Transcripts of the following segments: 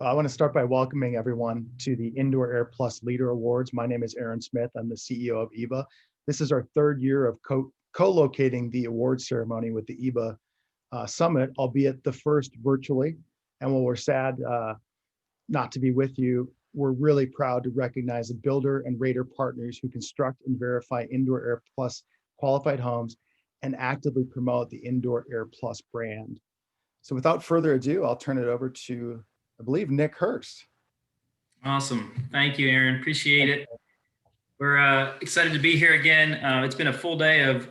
I want to start by welcoming everyone to the Indoor Air Plus Leader Awards. My name is Aaron Smith. I'm the CEO of EPA. This is our third year of co-locating the award ceremony with the EPA Summit, albeit the first virtually. And while we're sad not to be with you, we're really proud to recognize the builder and rater partners who construct and verify Indoor Air Plus qualified homes and actively promote the Indoor Air Plus brand. So without further ado, I'll turn it over to, I believe, Nick Hurst. Awesome. Thank you, Aaron. Appreciate it. We're excited to be here again. It's been a full day of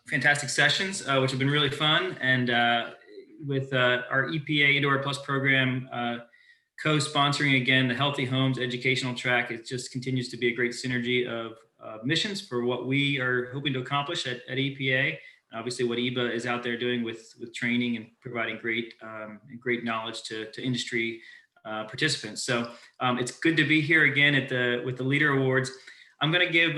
fantastic sessions, which have been really fun. And with our EPA Indoor Plus program co-sponsoring again the Healthy Homes educational track, it just continues to be a great synergy of missions for what we are hoping to accomplish at EPA. Obviously, what EPA is out there doing with training and providing great knowledge to industry participants. So it's good to be here again with the Leader Awards. I'm going to give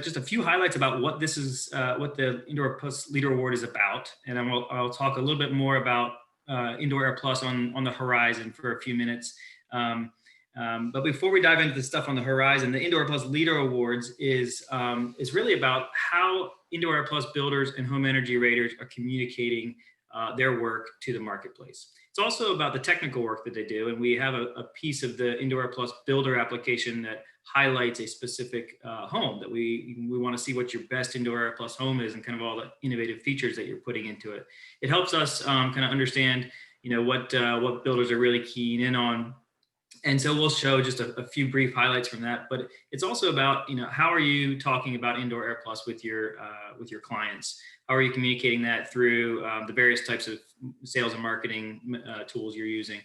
just a few highlights about what this is, what the Indoor Plus Leader Award is about, and I'll talk a little bit more about Indoor Air Plus on the horizon for a few minutes. But before we dive into the stuff on the horizon, the Indoor Air Plus Leader Awards is really about how Indoor Air Plus builders and home energy raters are communicating their work to the marketplace. It's also about the technical work that they do, and we have a piece of the Indoor Air Plus builder application that highlights a specific home that we want to see what your best Indoor Air Plus home is and kind of all the innovative features that you're putting into it. It helps us kind of understand, what builders are really keen in on. And so we'll show just a few brief highlights from that, but it's also about, how are you talking about Indoor Air Plus with your clients? How are you communicating that through the various types of sales and marketing tools you're using?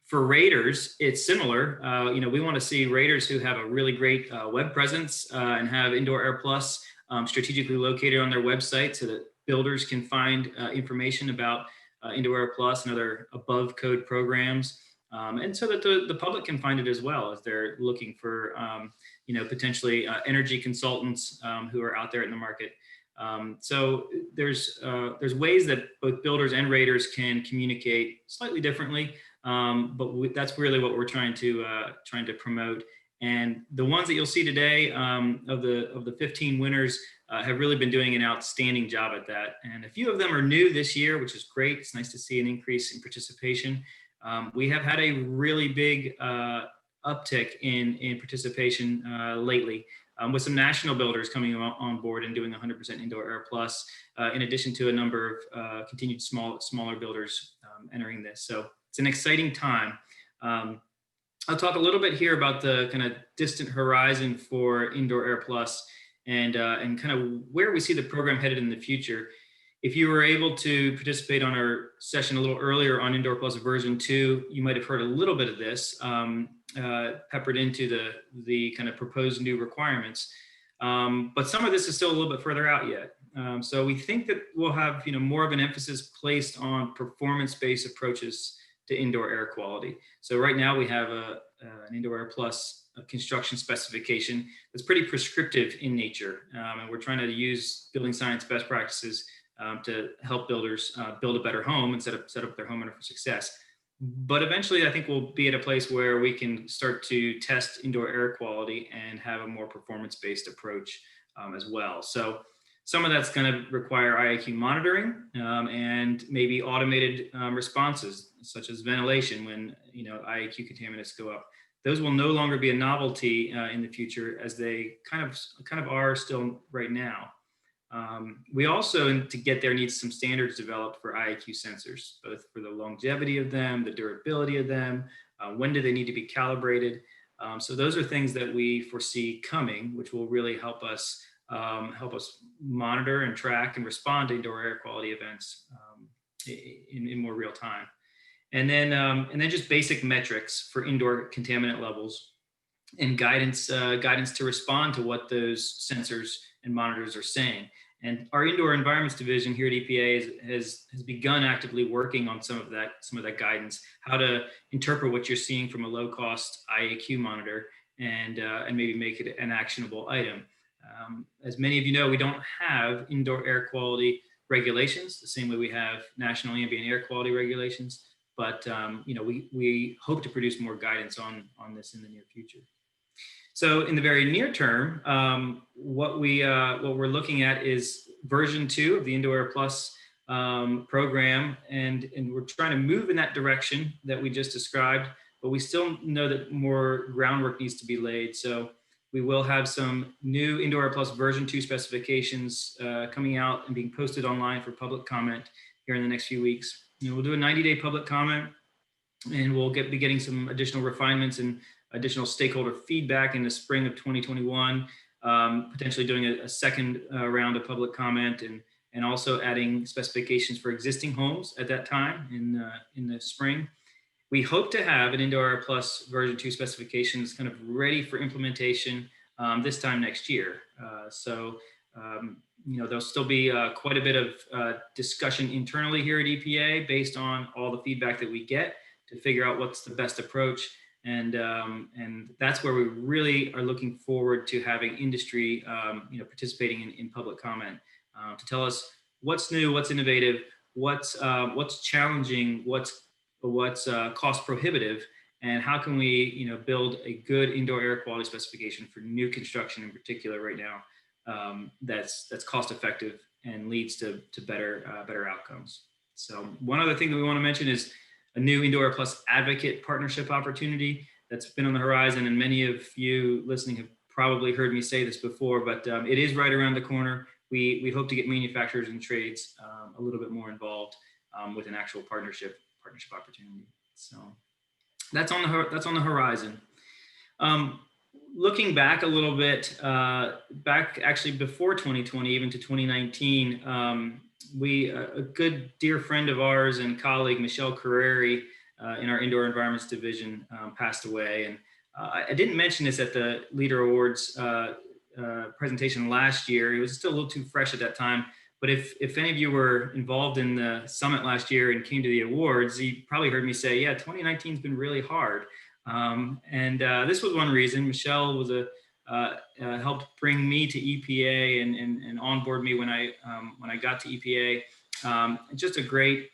For raters, it's similar. We want to see raters who have a really great web presence and have Indoor Air Plus strategically located on their website so that builders can find information about Indoor Air Plus and other above code programs. And so that the public can find it as well as they're looking for, potentially energy consultants who are out there in the market. So there's ways that both builders and raters can communicate slightly differently, but that's really what we're trying to promote. And the ones that you'll see today of the 15 winners have really been doing an outstanding job at that. And a few of them are new this year, which is great. It's nice to see an increase in participation. We have had a really big uptick in participation lately, with some national builders coming on board and doing 100% Indoor Air Plus, in addition to a number of continued smaller builders entering this. So it's an exciting time. I'll talk a little bit here about the kind of distant horizon for Indoor Air Plus and kind of where we see the program headed in the future. If you were able to participate on our session a little earlier on Indoor Plus version 2, you might have heard a little bit of this peppered into the kind of proposed new requirements. But some of this is still a little bit further out yet. So we think that we'll have more of an emphasis placed on performance-based approaches to indoor air quality. So right now we have an Indoor Air Plus construction specification that's pretty prescriptive in nature. And we're trying to use building science best practices to help builders build a better home and set up their homeowner for success. But eventually, I think we'll be at a place where we can start to test indoor air quality and have a more performance-based approach as well. So some of that's going to require IAQ monitoring and maybe automated responses, such as ventilation when IAQ contaminants go up. Those will no longer be a novelty in the future, as they kind of are still right now. We also, to get there, need some standards developed for IAQ sensors, both for the longevity of them, the durability of them, when do they need to be calibrated. So those are things that we foresee coming, which will really help us monitor and track and respond to indoor air quality events in more real time. And then just basic metrics for indoor contaminant levels and guidance to respond to what those sensors and monitors are saying. And our Indoor Environments Division here at EPA has begun actively working on some of that guidance, how to interpret what you're seeing from a low-cost IAQ monitor and maybe make it an actionable item. As many of you know, we don't have indoor air quality regulations the same way we have national ambient air quality regulations. but we hope to produce more guidance on this in the near future. So in the very near term, what we're looking at is version 2 of the Indoor airPLUS program, and we're trying to move in that direction that we just described, but we still know that more groundwork needs to be laid. So we will have some new Indoor airPLUS version 2 specifications coming out and being posted online for public comment here in the next few weeks. We'll do a 90-day public comment, and we'll be getting some additional refinements and additional stakeholder feedback in the spring of 2021, potentially doing a second round of public comment, and also adding specifications for existing homes at that time in the spring. We hope to have an Indoor airPLUS version 2 specifications kind of ready for implementation this time next year. There'll still be quite a bit of discussion internally here at EPA based on all the feedback that we get to figure out what's the best approach. And that's where we really are looking forward to having industry, participating in public comment to tell us what's new, what's innovative, what's challenging, what's cost prohibitive, and how can we, build a good indoor air quality specification for new construction in particular right now, that's cost effective and leads to better outcomes. So one other thing that we want to mention is a new Indoor airPLUS advocate partnership opportunity that's been on the horizon, and many of you listening have probably heard me say this before, but it is right around the corner. We hope to get manufacturers and trades a little bit more involved with an actual partnership opportunity. So that's on the horizon. Looking back a little bit, back actually before 2020, even to 2019, a good dear friend of ours and colleague, Michelle Carreri, in our Indoor Environments Division, passed away. And I didn't mention this at the Leader Awards presentation last year. It was still a little too fresh at that time. But if any of you were involved in the summit last year and came to the awards, you probably heard me say, yeah, 2019 has been really hard. This was one reason. Michelle was helped bring me to EPA and onboard me when I got to EPA. Just a great,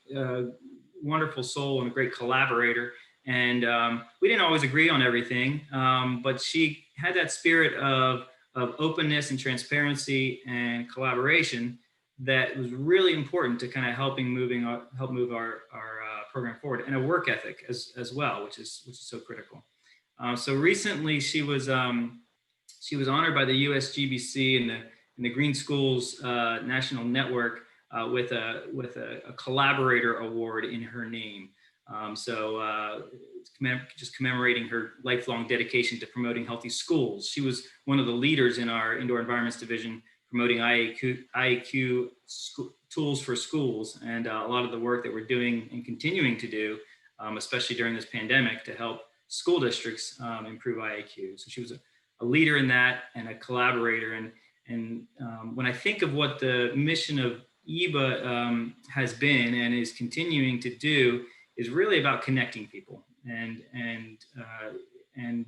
wonderful soul and a great collaborator. And we didn't always agree on everything, but she had that spirit of openness and transparency and collaboration that was really important to kind of help move our program forward, and a work ethic as well, which is so critical. So recently she was honored by the USGBC and the Green Schools National Network with a collaborator award in her name. Just commemorating her lifelong dedication to promoting healthy schools. She was one of the leaders in our Indoor Environments Division promoting IAQ tools for schools, and a lot of the work that we're doing and continuing to do, especially during this pandemic, to help school districts improve IAQ. So she was a leader in that and a collaborator. And when I think of what the mission of EBA has been and is continuing to do, is really about connecting people and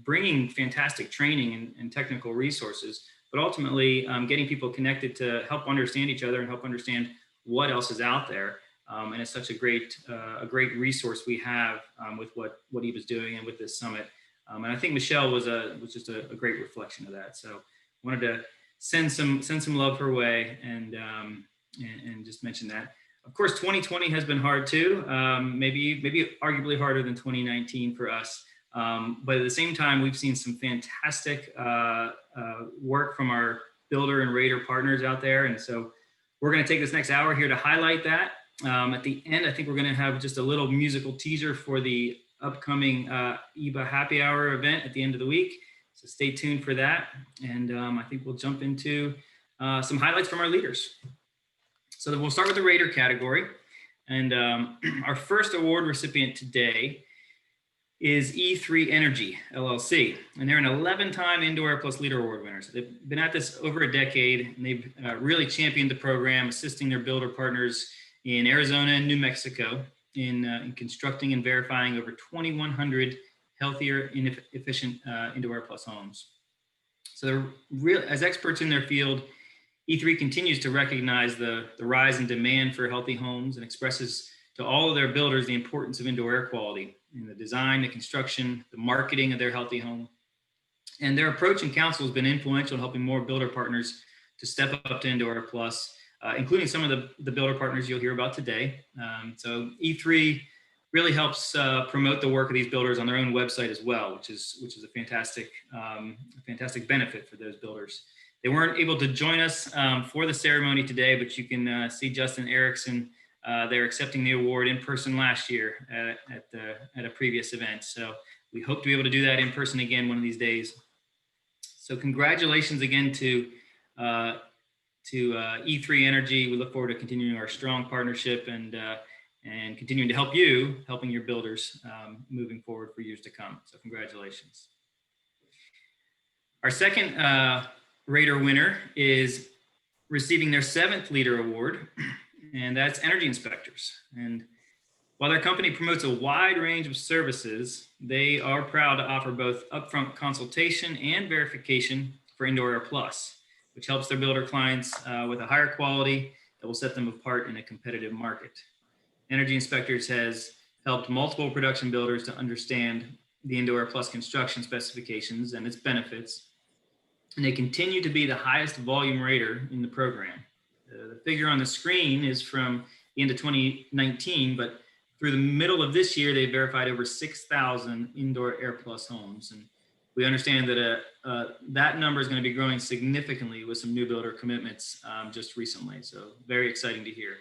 bringing fantastic training and technical resources, but ultimately getting people connected to help understand each other and help understand what else is out there. And it's such a great resource we have with what EBA is doing and with this summit. And I think Michelle was just a great reflection of that. So wanted to send some love her way and just mention that. Of course, 2020 has been hard too. Maybe arguably harder than 2019 for us. But at the same time, we've seen some fantastic work from our builder and rater partners out there. And so we're going to take this next hour here to highlight that. At the end, I think we're going to have just a little musical teaser for the upcoming EBA Happy Hour event at the end of the week. So stay tuned for that. And I think we'll jump into some highlights from our leaders. So we'll start with the rater category. And our first award recipient today is E3 Energy, LLC. And they're an 11-time Indoor airPLUS Leader Award winners. They've been at this over a decade, and they've really championed the program, assisting their builder partners in Arizona and New Mexico in constructing and verifying over 2,100 healthier and efficient Indoor airPLUS homes. So they're real, as experts in their field, E3 continues to recognize the rise in demand for healthy homes and expresses to all of their builders the importance of indoor air quality in the design, the construction, the marketing of their healthy home. And their approach and counsel has been influential in helping more builder partners to step up to Indoor airPLUS, including some of the builder partners you'll hear about today. So E3 really helps promote the work of these builders on their own website as well, which is a fantastic benefit for those builders. They weren't able to join us for the ceremony today, but you can see Justin Erickson. They're accepting the award in person last year at a previous event. So we hope to be able to do that in person again one of these days. So congratulations again to E3 Energy. We look forward to continuing our strong partnership and continuing to helping your builders moving forward for years to come. So congratulations. Our second Rater winner is receiving their 7th Leader Award, and that's Energy Inspectors. And while their company promotes a wide range of services, they are proud to offer both upfront consultation and verification for Indoor airPLUS, which helps their builder clients with a higher quality that will set them apart in a competitive market. Energy Inspectors has helped multiple production builders to understand the Indoor airPLUS construction specifications and its benefits, and they continue to be the highest volume rater in the program. The figure on the screen is from the end of 2019, but through the middle of this year, they verified over 6,000 Indoor airPLUS homes. And we understand that that number is going to be growing significantly with some new builder commitments just recently. So very exciting to hear.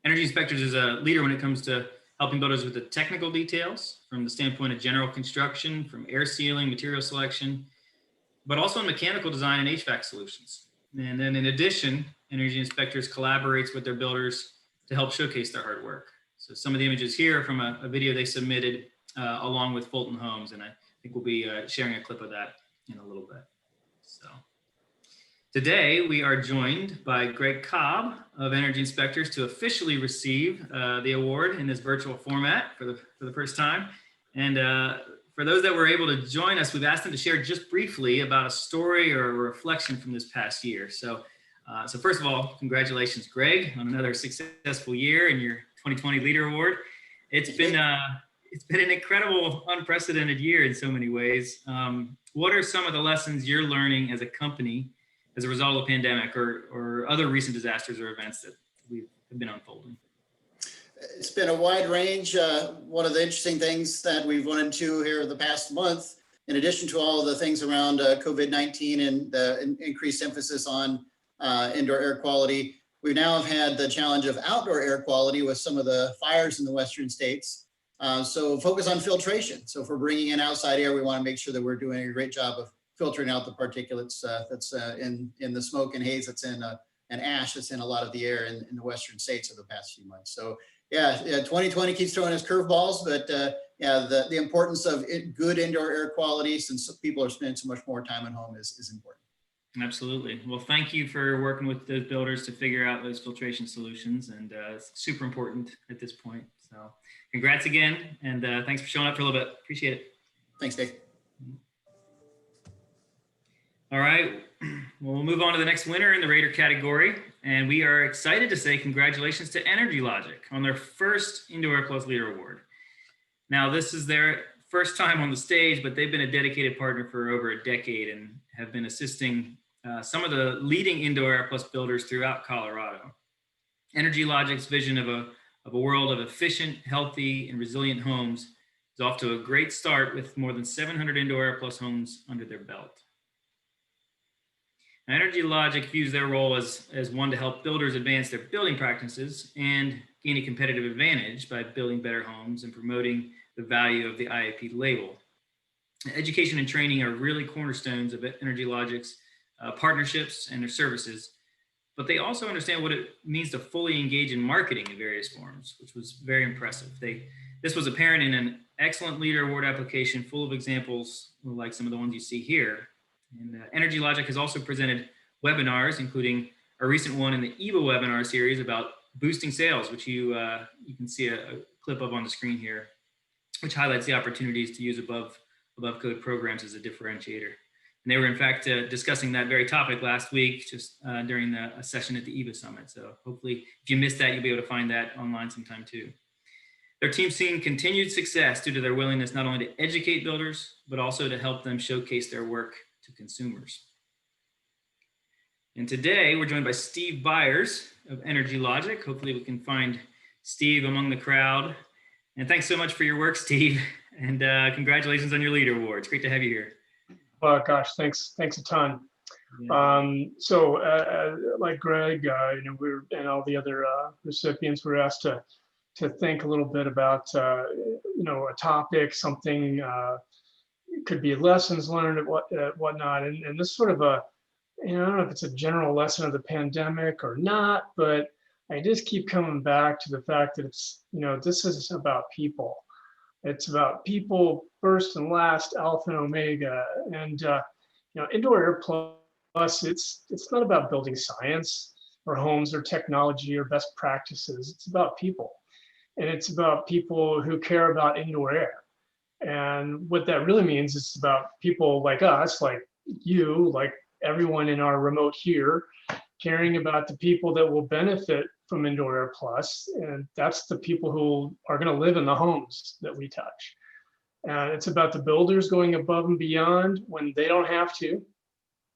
Energy Inspectors is a leader when it comes to helping builders with the technical details from the standpoint of general construction, from air sealing, material selection, but also in mechanical design and HVAC solutions. And then in addition, Energy Inspectors collaborates with their builders to help showcase their hard work. So some of the images here are from a video they submitted along with Fulton Homes, and I think we'll be sharing a clip of that in a little bit. So today we are joined by Greg Cobb of Energy Inspectors to officially receive the award in this virtual format for the first time. And for those that were able to join us, we've asked them to share just briefly about a story or a reflection from this past year. So first of all, congratulations, Greg, on another successful year in your 2020 Leader Award. It's been an incredible, unprecedented year in so many ways. What are some of the lessons you're learning as a company as a result of the pandemic or other recent disasters or events that have been unfolding? It's been a wide range. One of the interesting things that we've run into here the past month, in addition to all of the things around COVID-19 and the increased emphasis on indoor air quality, we now have had the challenge of outdoor air quality with some of the fires in the western states. So focus on filtration. So if we're bringing in outside air, we want to make sure that we're doing a great job of filtering out the particulates that's in the smoke and haze that's in and ash that's in a lot of the air in the western states over the past few months. So yeah, 2020 keeps throwing us curveballs, but yeah, the importance of good indoor air quality, since people are spending so much more time at home, is important. Absolutely. Well, thank you for working with those builders to figure out those filtration solutions, and it's super important at this point. So congrats again, and thanks for showing up for a little bit. Appreciate it. Thanks, Dave. All right, well, we'll move on to the next winner in the Rater category, and we are excited to say congratulations to Energy Logic on their first Indoor airPLUS Leader Award. Now, this is their first time on the stage, but they've been a dedicated partner for over a decade and have been assisting some of the leading Indoor airPLUS builders throughout Colorado. Energy Logic's vision of a world of efficient, healthy, and resilient homes is off to a great start with more than 700 Indoor airPLUS homes under their belt. Now, Energy Logic views their role as one to help builders advance their building practices and gain a competitive advantage by building better homes and promoting the value of the IAP label. Education and training are really cornerstones of Energy Logic's partnerships and their services, but they also understand what it means to fully engage in marketing in various forms, which was very impressive. This was apparent in an excellent Leader Award application full of examples like some of the ones you see here. And Energy Logic has also presented webinars, including a recent one in the EPA webinar series about boosting sales, which you can see a clip of on the screen here, which highlights the opportunities to use above code programs as a differentiator. And they were in fact discussing that very topic last week, just during a session at the EPA Summit. So hopefully if you missed that, you'll be able to find that online sometime too. Their team's seen continued success due to their willingness not only to educate builders, but also to help them showcase their work to consumers. And today we're joined by Steve Byers of Energy Logic. Hopefully we can find Steve among the crowd. And thanks so much for your work, Steve. And congratulations on your Leader Award. It's great to have you here. Gosh, thanks a ton. Yeah. Like Greg, we're and all the other recipients were asked to think a little bit about a topic, something. It could be lessons learned at whatnot, and this sort of I don't know if it's a general lesson of the pandemic or not, but I just keep coming back to the fact that it's this is about people. It's about people first and last, alpha and omega. And Indoor airPLUS, it's not about building science or homes or technology or best practices. It's about people. And it's about people who care about indoor air. And what that really means is about people like us, like you, like everyone in our remote here, caring about the people that will benefit from Indoor airPLUS, and that's the people who are going to live in the homes that we touch. And it's about the builders going above and beyond when they don't have to.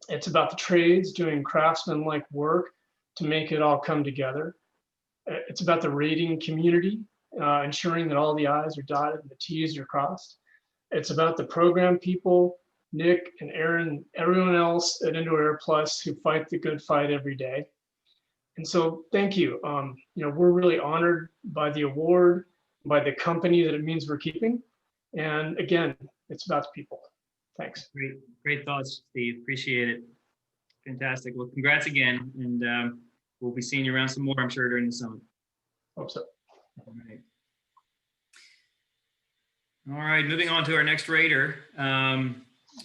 It's about the trades doing craftsman-like work to make it all come together. It's about the rating community, ensuring that all the I's are dotted and the T's are crossed. It's about the program people, Nick and Aaron, everyone else at Indoor airPLUS who fight the good fight every day. And so thank you. We're really honored by the award, by the company that it means we're keeping. And again, it's about the people. Thanks. Great thoughts, Steve. Appreciate it. Fantastic. Well, congrats again. And we'll be seeing you around some more, I'm sure, during the summit. Hope so. All right. All right, moving on to our next rater.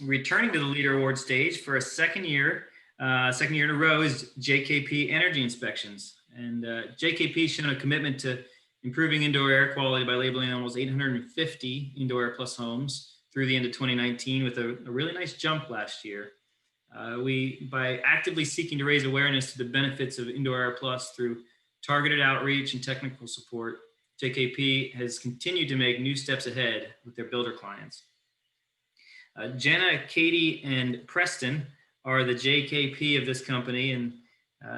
Returning to the Leader Award stage for a second year in a row is JKP Energy Inspections. And JKP has shown a commitment to improving indoor air quality by labeling almost 850 Indoor airPLUS homes through the end of 2019 with a really nice jump last year. By actively seeking to raise awareness to the benefits of Indoor airPLUS through targeted outreach and technical support, JKP has continued to make new steps ahead with their builder clients. Jenna, Katie, and Preston are the JKP of this company, and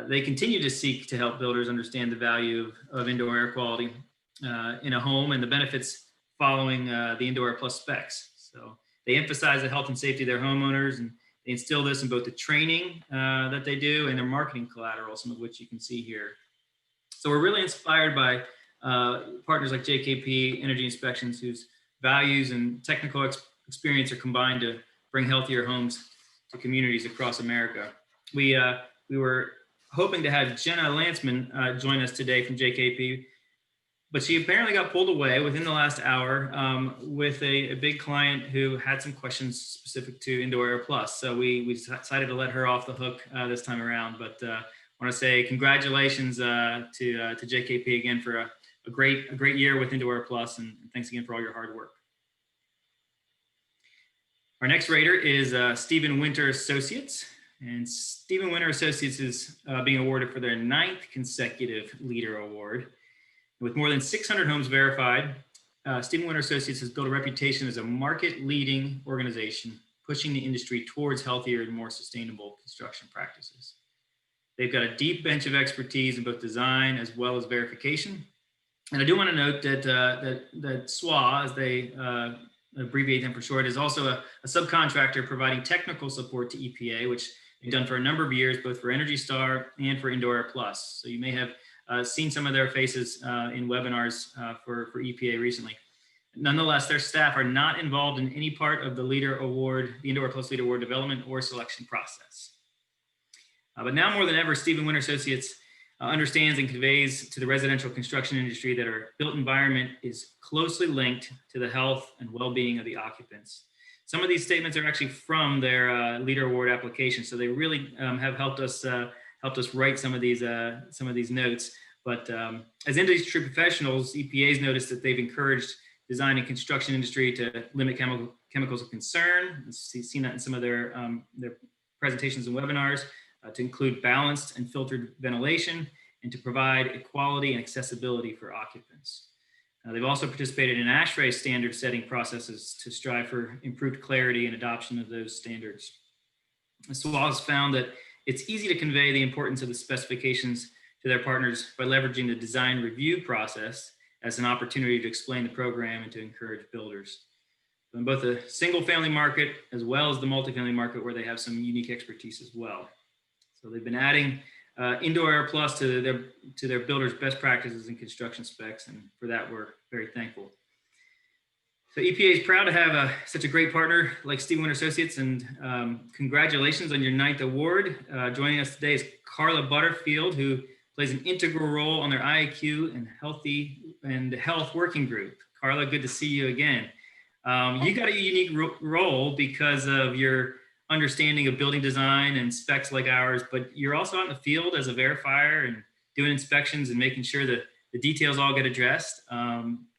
they continue to seek to help builders understand the value of indoor air quality in a home and the benefits following the Indoor airPLUS specs. So they emphasize the health and safety of their homeowners, and they instill this in both the training that they do and their marketing collateral, some of which you can see here. So we're really inspired by partners like JKP Energy Inspections, whose values and technical experience are combined to bring healthier homes to communities across America. We were hoping to have Jenna Lanceman join us today from JKP, but she apparently got pulled away within the last hour with a big client who had some questions specific to Indoor airPLUS. So we decided to let her off the hook this time around. But I want to say congratulations to JKP again for a great year with Indoor airPLUS, and thanks again for all your hard work. Our next rater is Stephen Winter Associates, and Stephen Winter Associates is being awarded for their 9th consecutive Leader Award. With more than 600 homes verified, Stephen Winter Associates has built a reputation as a market-leading organization, pushing the industry towards healthier and more sustainable construction practices. They've got a deep bench of expertise in both design as well as verification. And I do want to note that SWA, as they abbreviate them for short, is also a subcontractor providing technical support to EPA, which they've done for a number of years, both for Energy Star and for Indoor airPLUS. So you may have seen some of their faces in webinars for EPA recently. Nonetheless, their staff are not involved in any part of the Leader Award, the Indoor airPLUS Leader Award development or selection process. But now more than ever, Stephen Winter Associates understands and conveys to the residential construction industry that our built environment is closely linked to the health and well-being of the occupants. Some of these statements are actually from their Leader Award application, so they really have helped us write some of these notes. But as industry professionals, EPA's noticed that they've encouraged design and construction industry to limit chemical chemicals of concern. You've seen that in some of their presentations and webinars, to include balanced and filtered ventilation, and to provide equality and accessibility for occupants. They've also participated in ASHRAE standard setting processes to strive for improved clarity and adoption of those standards. SWA has found that it's easy to convey the importance of the specifications to their partners by leveraging the design review process as an opportunity to explain the program and to encourage builders. In both the single family market as well as the multifamily market, where they have some unique expertise as well. So they've been adding Indoor airPLUS to their builders' best practices and construction specs, and for that we're very thankful. So EPA is proud to have such a great partner like Steve Winter Associates, and congratulations on your 9th award. Joining us today is Carla Butterfield, who plays an integral role on their IAQ and Health Working Group. Carla, good to see you again. You got a unique role because of your understanding of building design and specs like ours, but you're also out in the field as a verifier and doing inspections and making sure that the details all get addressed.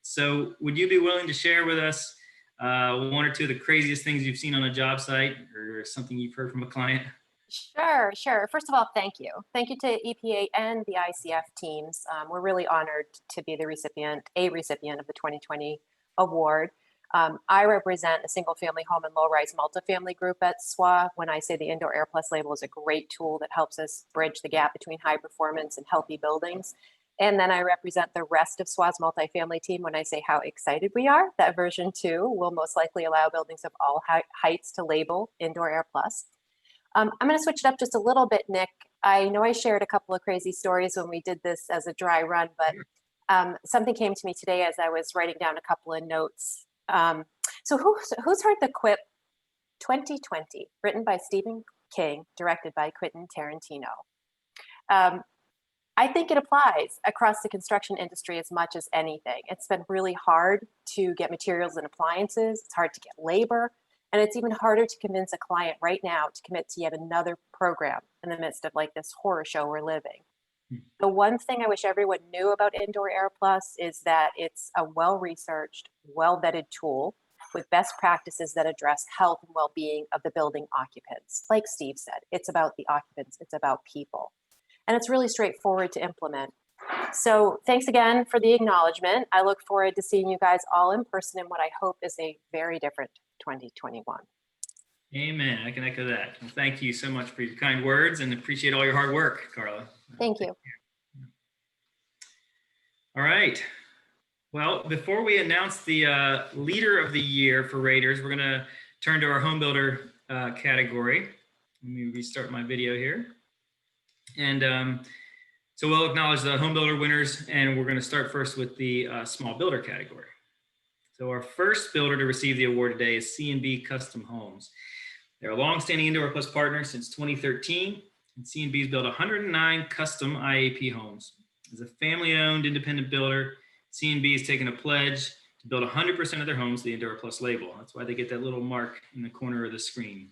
So would you be willing to share with us one or two of the craziest things you've seen on a job site, or something you've heard from a client? Sure. First of all, thank you. Thank you to EPA and the ICF teams. We're really honored to be the recipient of the 2020 award. I represent a single family home and low-rise multifamily group at SWA. When I say the Indoor airPLUS label is a great tool that helps us bridge the gap between high performance and healthy buildings. And then I represent the rest of SWA's multifamily team when I say how excited we are that version 2 will most likely allow buildings of all heights to label Indoor airPLUS. I'm going to switch it up just a little bit, Nick. I know I shared a couple of crazy stories when we did this as a dry run, but something came to me today as I was writing down a couple of notes. So who's heard the quip 2020, written by Stephen King, directed by Quentin Tarantino? I think it applies across the construction industry as much as anything. It's been really hard to get materials and appliances. It's hard to get labor. And it's even harder to convince a client right now to commit to yet another program in the midst of like this horror show we're living. The one thing I wish everyone knew about Indoor airPLUS is that it's a well-researched, well-vetted tool with best practices that address health and well-being of the building occupants. Like Steve said, it's about the occupants, it's about people. And it's really straightforward to implement. So thanks again for the acknowledgement. I look forward to seeing you guys all in person in what I hope is a very different 2021. Amen. I can echo that. Well, thank you so much for your kind words, and appreciate all your hard work, Carla. Thank you. All right. Well, before we announce the leader of the year for Raiders, we're going to turn to our home builder category. Let me restart my video here. And so we'll acknowledge the home builder winners, and we're going to start first with the small builder category. So our first builder to receive the award today is C&B Custom Homes. They're a long-standing Indoor airPLUS partner since 2013, and C&B has built 109 custom IAP homes. As a family-owned independent builder, C&B has taken a pledge to build 100% of their homes to the Indoor airPLUS label. That's why they get that little mark in the corner of the screen.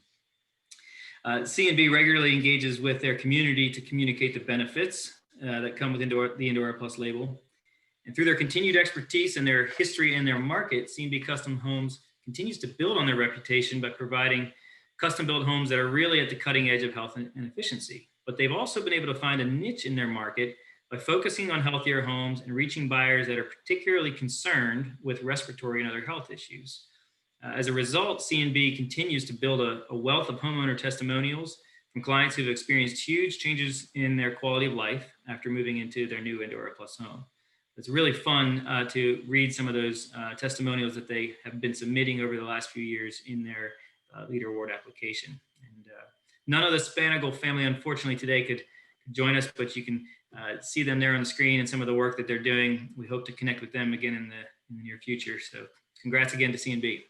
C&B regularly engages with their community to communicate the benefits that come with the Indoor airPLUS label. And through their continued expertise and their history in their market, C&B Custom Homes continues to build on their reputation by providing custom-built homes that are really at the cutting edge of health and efficiency. But they've also been able to find a niche in their market by focusing on healthier homes and reaching buyers that are particularly concerned with respiratory and other health issues. As a result, C&B continues to build a wealth of homeowner testimonials from clients who've experienced huge changes in their quality of life after moving into their new Indoor airPLUS home. It's really fun to read some of those testimonials that they have been submitting over the last few years in their Leader Award application. And none of the Spanigle family, unfortunately, today could join us, but you can see them there on the screen and some of the work that they're doing. We hope to connect with them again in the near future. So congrats again to C&B.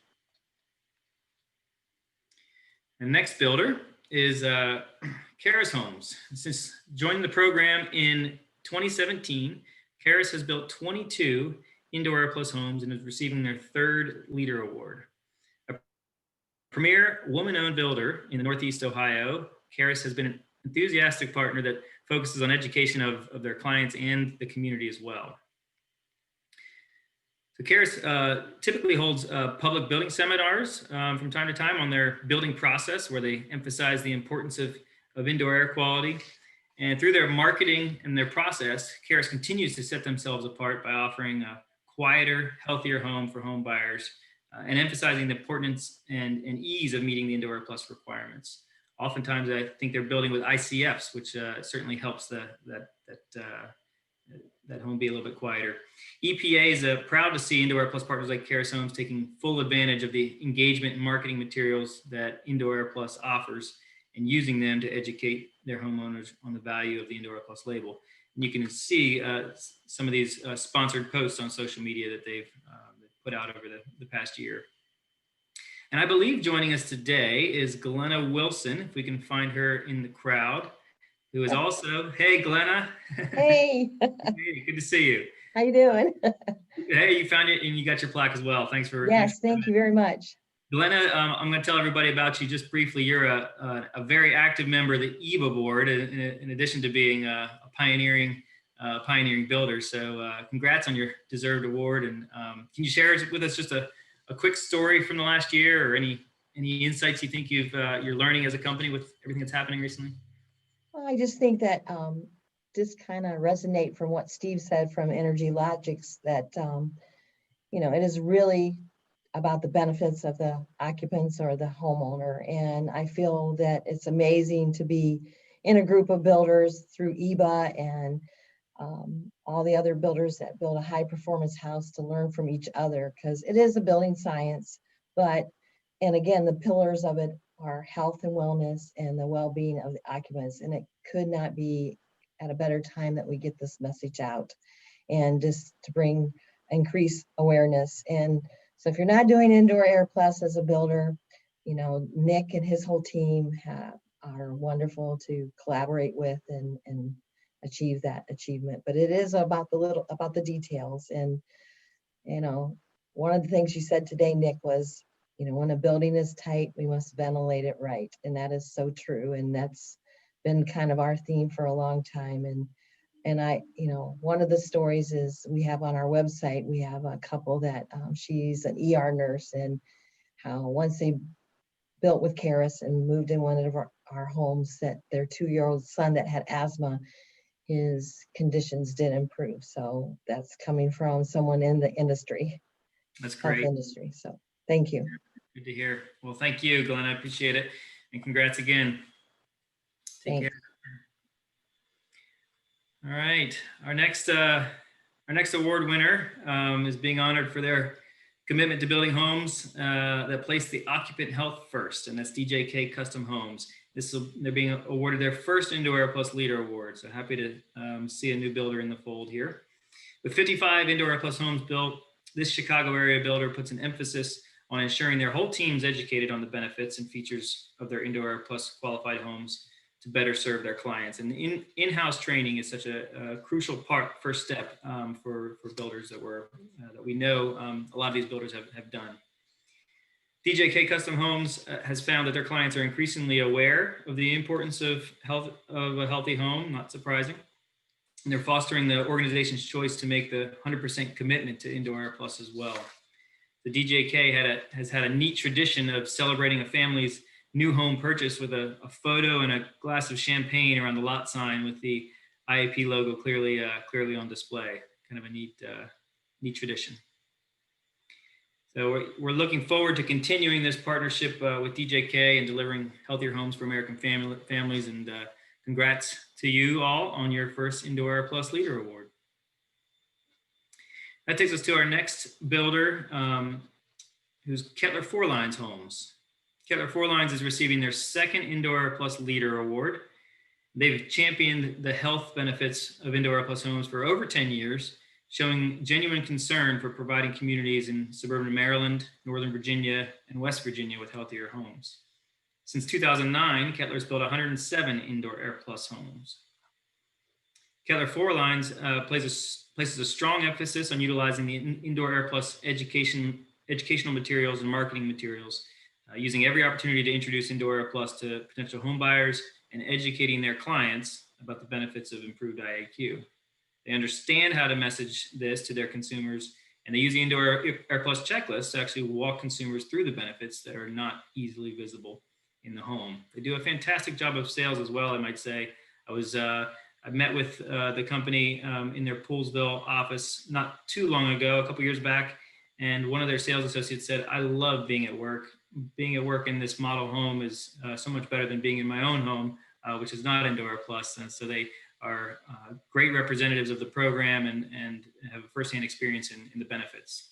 The next builder is Karis Homes. Since joining the program in 2017, Karis has built 22 Indoor airPLUS homes and is receiving their 3rd Leader Award. A premier woman-owned builder in the Northeast Ohio, Karis has been an enthusiastic partner that focuses on education of their clients and the community as well. So Karis typically holds public building seminars from time to time on their building process, where they emphasize the importance of indoor air quality. And through their marketing and their process, Karis continues to set themselves apart by offering a quieter, healthier home for home buyers and emphasizing the importance and ease of meeting the Indoor airPLUS requirements. Oftentimes, I think they're building with ICFs, which certainly helps that home be a little bit quieter. EPA is proud to see Indoor airPLUS partners like Karis Homes taking full advantage of the engagement and marketing materials that Indoor airPLUS offers and using them to educate their homeowners on the value of the Indoor airPLUS label. And you can see some of these sponsored posts on social media that they've put out over the past year. And I believe joining us today is Glenna Wilson, if we can find her in the crowd, who is also, hey, Glenna. Hey, Hey, good to see you. how you doing? Hey, you found it and you got your plaque as well. Thanks for. Yes, thank you very much. Glenna, I'm going to tell everybody about you just briefly. You're a very active member of the EPA board, in addition to being a pioneering builder. So congrats on your deserved award. And can you share with us just a quick story from the last year, or any insights you think you're learning as a company with everything that's happening recently? Well, I just think that just kind of resonate from what Steve said from Energy Logics, that it is really about the benefits of the occupants or the homeowner. And I feel that it's amazing to be in a group of builders through EPA and all the other builders that build a high performance house, to learn from each other, because it is a building science. And again, the pillars of it are health and wellness and the well-being of the occupants. And it could not be at a better time that we get this message out, and just to increase awareness. And so if you're not doing Indoor airPLUS as a builder, Nick and his whole team are wonderful to collaborate with and achieve that achievement. But it is about the details. And one of the things you said today, Nick, was when a building is tight, we must ventilate it right. And that is so true. And that's been kind of our theme for a long time. And I, one of the stories is we have on our website, we have a couple that she's an ER nurse, and how once they built with Karis and moved in one of our homes, that their 2-year-old son that had asthma, his conditions did improve. So that's coming from someone in the industry. That's great. Health industry. So thank you. Good to hear. Well, thank you, Glenn. I appreciate it. And congrats again. Take care. All right. Our next award winner is being honored for their commitment to building homes that place the occupant health first, and that's DJK Custom Homes. They're being awarded their first Indoor airPLUS Leader Award. So happy to see a new builder in the fold here. With 55 Indoor airPLUS homes built, this Chicago area builder puts an emphasis on ensuring their whole team's educated on the benefits and features of their Indoor airPLUS qualified homes to better serve their clients. And in-house training is such a crucial first step for builders that we know a lot of these builders have done. DJK Custom Homes has found that their clients are increasingly aware of the importance of a healthy home, not surprising. And they're fostering the organization's choice to make the 100% commitment to Indoor airPLUS as well. The DJK has had a neat tradition of celebrating a family's new home purchase with a photo and a glass of champagne around the lot sign with the IAP logo clearly on display. Kind of a neat tradition. So we're looking forward to continuing this partnership with DJK and delivering healthier homes for American families. And congrats to you all on your first Indoor airPLUS Leader Award. That takes us to our next builder, who's Kettler Four Lines Homes. Kettler Four Lines is receiving their second Indoor airPLUS Leader Award. They've championed the health benefits of Indoor airPLUS homes for over 10 years, showing genuine concern for providing communities in suburban Maryland, Northern Virginia, and West Virginia with healthier homes. Since 2009, Kettler's built 107 Indoor airPLUS homes. Kettler Four Lines places a strong emphasis on utilizing the Indoor airPLUS educational materials and marketing materials, using every opportunity to introduce Indoor airPLUS to potential home buyers and educating their clients about the benefits of improved IAQ. They understand how to message this to their consumers And they use the Indoor airPLUS checklist to actually walk consumers through the benefits that are not easily visible in the home. They do a fantastic job of sales as well, I might say. I met with the company in their Poolsville office not too long ago, a couple years back, and one of their sales associates said, "I love being at work. Being at work in this model home is so much better than being in my own home, which is not Indoor airPLUS." And so they are great representatives of the program and have a firsthand experience in the benefits.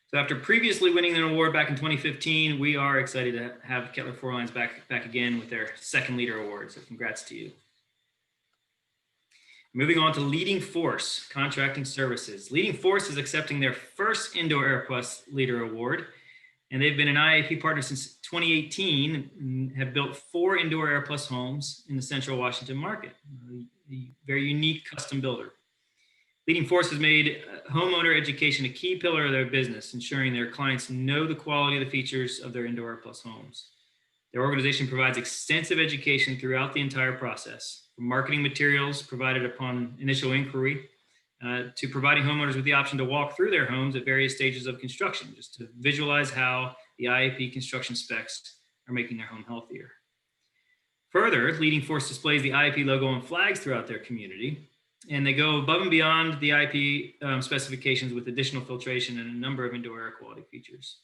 So after previously winning an award back in 2015, we are excited to have Kettler Four Lines back again with their second leader award. So congrats to you. Moving on to Leading Force Contracting Services. Leading Force is accepting their first Indoor airPLUS Leader Award, and they've been an IAP partner since 2018 and have built 4 Indoor airPLUS homes in the Central Washington market. A very unique custom builder. Leading Force has made homeowner education a key pillar of their business, ensuring their clients know the quality of the features of their Indoor airPLUS homes. Their organization provides extensive education throughout the entire process, from marketing materials provided upon initial inquiry to providing homeowners with the option to walk through their homes at various stages of construction, just to visualize how the IAP construction specs are making their home healthier. Further, Leading Force displays the IAP logo on flags throughout their community, and they go above and beyond the IAP specifications with additional filtration and a number of indoor air quality features.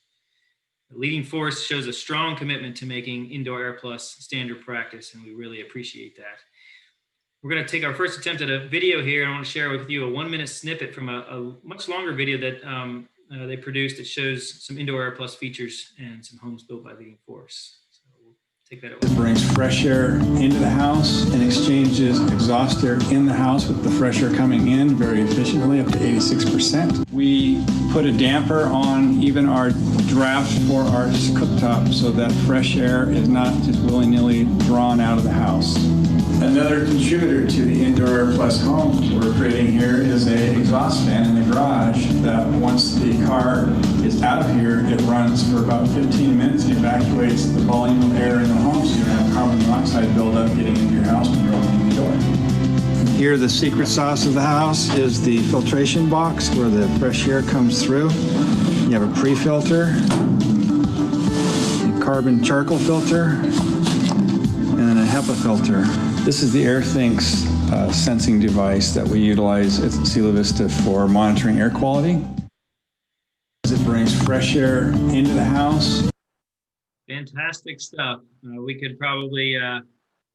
The Leading Force shows a strong commitment to making Indoor airPLUS standard practice, and we really appreciate that. We're going to take our first attempt at a video here, and I want to share with you a 1-minute snippet from a much longer video that they produced that shows some Indoor airPLUS features and some homes built by Leading Force. So we'll take that away. It brings fresh air into the house and exchanges exhaust air in the house with the fresh air coming in very efficiently, up to 86%. We put a damper on even our draft for our cooktop so that fresh air is not just willy-nilly drawn out of the house. Another contributor to the Indoor airPLUS home we're creating here is an exhaust fan in the garage that once the car is out of here, it runs for about 15 minutes and evacuates the volume of air in the home so you don't have carbon monoxide buildup getting into your house when you're opening the door. Here, the secret sauce of the house is the filtration box where the fresh air comes through. You have a pre-filter, a carbon charcoal filter, and then a HEPA filter. This is the AirThinks sensing device that we utilize at Sila Vista for monitoring air quality. It brings fresh air into the house. Fantastic stuff. We could probably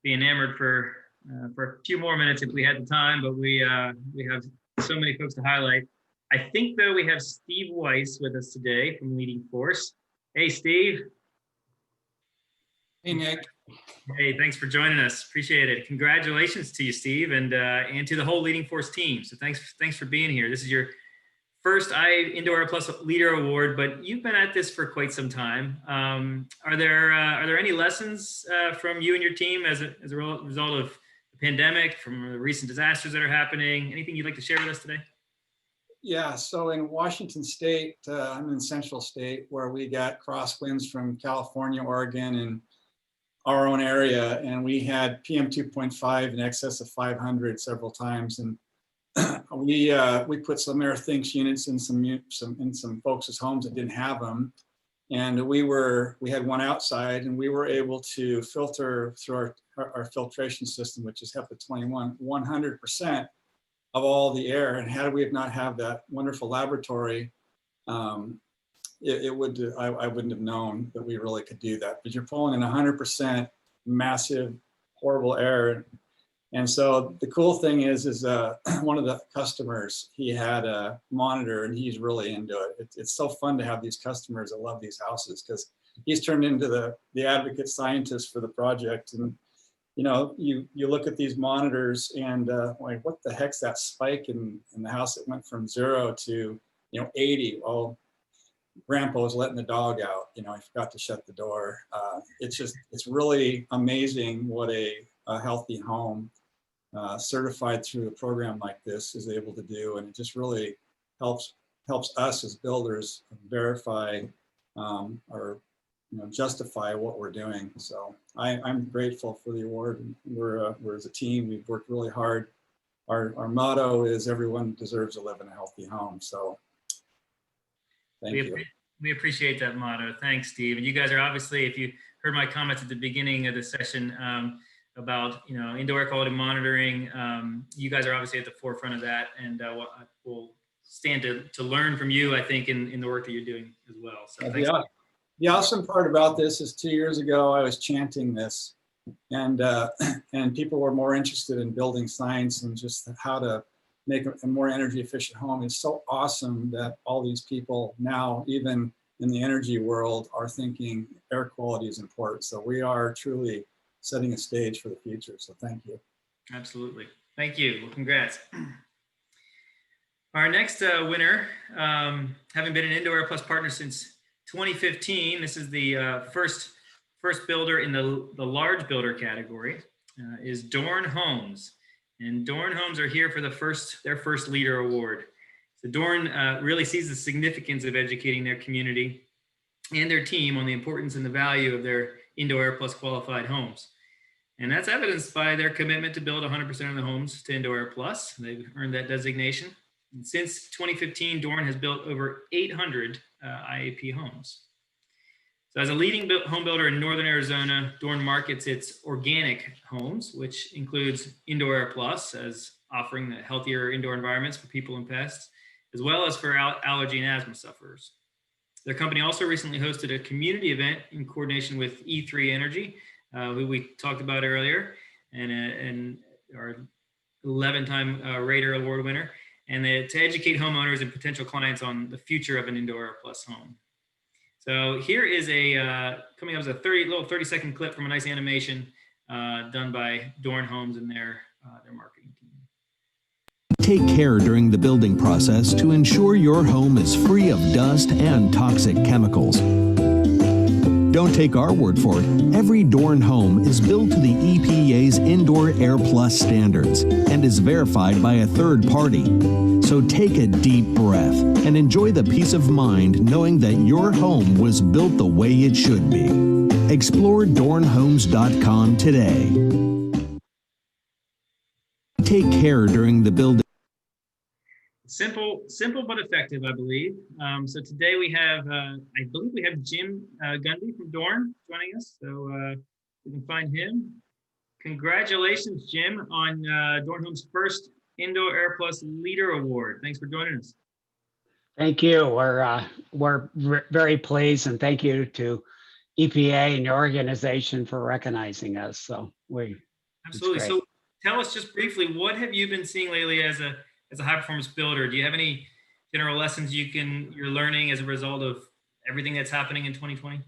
be enamored for a few more minutes if we had the time, but we have so many folks to highlight. I think, though, we have Steve Weiss with us today from Leading Force. Hey, Steve. Hey, Nick. Hey, thanks for joining us. Appreciate it. Congratulations to you, Steve, and to the whole Leading Force team. So thanks for being here. This is your first Indoor airPLUS Leader Award, but you've been at this for quite some time. Are there any lessons from you and your team as a result of the pandemic, from the recent disasters that are happening? Anything you'd like to share with us today? Yeah, so in Washington State, I'm in Central State, where we got crosswinds from California, Oregon, and our own area, and we had PM 2.5 in excess of 500 several times, and we put some AirThinks units in some folks' homes that didn't have them, and we had one outside, and we were able to filter through our filtration system, which is HEPA 21, 100% of all the air. And had we not have that wonderful laboratory, I wouldn't have known that we really could do that. But you're pulling in 100% massive, horrible air. And so the cool thing is one of the customers, he had a monitor and he's really into it. It's so fun to have these customers that love these houses, because he's turned into the advocate scientist for the project. And you look at these monitors and like, what the heck's that spike in the house that went from 0 to 80? Well, Grandpa was letting the dog out. He forgot to shut the door. It's really amazing what a healthy home certified through a program like this is able to do, and it just really helps us as builders verify or justify what we're doing. So I'm grateful for the award. We're as a team, we've worked really hard our motto is everyone deserves to live in a healthy home. So thank you. We appreciate that motto. Thanks, Steve. And you guys are obviously, if you heard my comments at the beginning of the session about indoor air quality monitoring, you guys are obviously at the forefront of that, and we'll stand to learn from you, I think, in the work that you're doing as well. So thanks. Yeah. The awesome part about this is 2 years ago I was chanting this, and people were more interested in building science and just how to make a more energy efficient home. It's so awesome that all these people now, even in the energy world, are thinking air quality is important. So we are truly setting a stage for the future. So thank you. Absolutely. Thank you. Well, congrats. Our next winner, having been an Indoor airPLUS partner since 2015, this is the first builder in the large builder category, is Dorn Homes. And Dorn Homes are here for their first Leader Award. So Dorn really sees the significance of educating their community and their team on the importance and the value of their Indoor airPLUS qualified homes. And that's evidenced by their commitment to build 100% of the homes to Indoor airPLUS. They've earned that designation. And since 2015, Dorn has built over 800 IAP homes. So as a leading home builder in Northern Arizona, Dorn markets its organic homes, which includes Indoor airPLUS, as offering the healthier indoor environments for people and pests, as well as for allergy and asthma sufferers. Their company also recently hosted a community event in coordination with E3 Energy, who we talked about earlier, and our 11-time Raider Award winner, and to educate homeowners and potential clients on the future of an Indoor airPLUS home. So here is coming up as a 30-second clip from a nice animation done by Dorn Homes and their marketing team. Take care during the building process to ensure your home is free of dust and toxic chemicals. Don't take our word for it. Every Dorn home is built to the EPA's Indoor airPLUS standards and is verified by a third party. So take a deep breath and enjoy the peace of mind knowing that your home was built the way it should be. Explore dornhomes.com today. Take care during the building. Simple but effective, I believe. So today we have, I believe we have Jim Gundy from Dorn joining us. So we can find him. Congratulations, Jim, on Dorn Homes' first Indoor airPLUS Leader Award. Thanks for joining us. Thank you. We're very pleased, and thank you to EPA and your organization for recognizing us. So absolutely. So tell us just briefly, what have you been seeing lately as a high performance builder? Do you have any general lessons you're learning as a result of everything that's happening in 2020?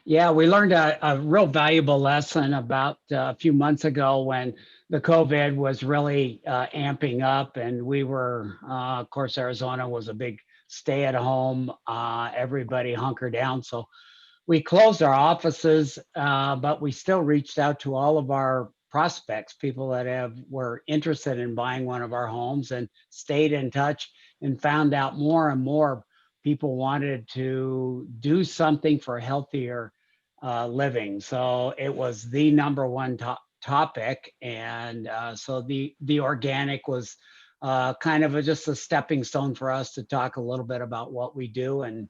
Yeah, we learned a real valuable lesson about a few months ago when the COVID was really amping up, and we were, of course, Arizona was a big stay at home, everybody hunkered down. So we closed our offices, but we still reached out to all of our prospects, people that were interested in buying one of our homes, and stayed in touch and found out more and more people wanted to do something for healthier living. So it was the number one topic. And so the organic was kind of just a stepping stone for us to talk a little bit about what we do, and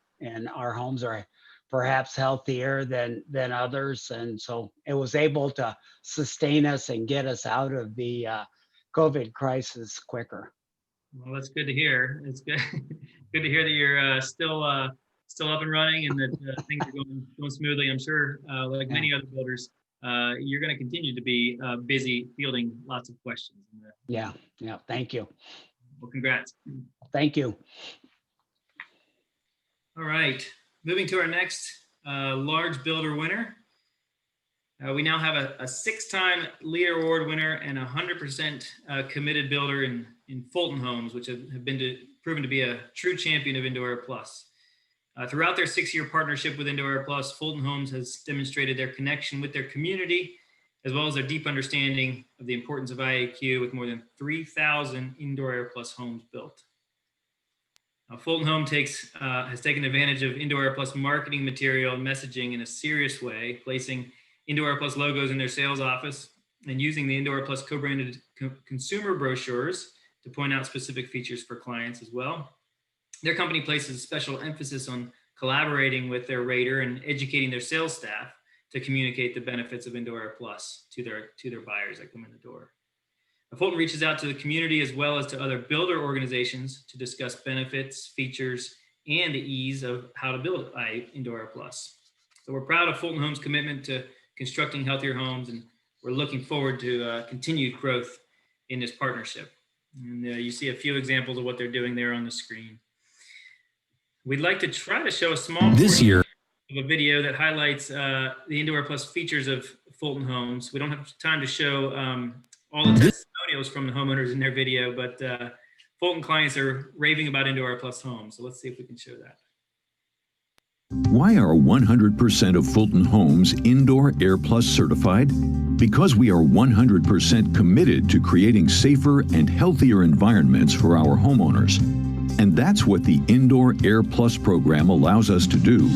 our homes are perhaps healthier than others. And so it was able to sustain us and get us out of the COVID crisis quicker. Well, that's good to hear. It's good to hear that you're still up and running, and that things are going smoothly. I'm sure, like many other builders, you're going to continue to be busy fielding lots of questions. Yeah. Thank you. Well, congrats. Thank you. All right. Moving to our next large builder winner. We now have a 6-time Leader Award winner and 100% committed builder in Fulton Homes, which have been proven to be a true champion of Indoor airPLUS. Throughout their 6-year partnership with Indoor airPLUS, Fulton Homes has demonstrated their connection with their community, as well as their deep understanding of the importance of IAQ, with more than 3,000 Indoor airPLUS homes built. Fulton Home has taken advantage of Indoor airPLUS marketing material and messaging in a serious way, placing Indoor airPLUS logos in their sales office, and using the Indoor Plus co-branded consumer brochures to point out specific features for clients as well. Their company places special emphasis on collaborating with their rater and educating their sales staff to communicate the benefits of Indoor airPLUS to their buyers that come in the door. Fulton reaches out to the community as well as to other builder organizations to discuss benefits, features, and the ease of how to build Indoor airPLUS. So we're proud of Fulton Homes' commitment to constructing healthier homes, and we're looking forward to continued growth in this partnership. And you see a few examples of what they're doing there on the screen. We'd like to try to show a small portion of a video that highlights the Indoor airPLUS features of Fulton Homes. We don't have time to show all the testimonials from the homeowners in their video, but Fulton clients are raving about Indoor airPLUS homes. So let's see if we can show that. Why are 100% of Fulton Homes Indoor airPLUS certified? Because we are 100% committed to creating safer and healthier environments for our homeowners. And that's what the Indoor airPLUS program allows us to do.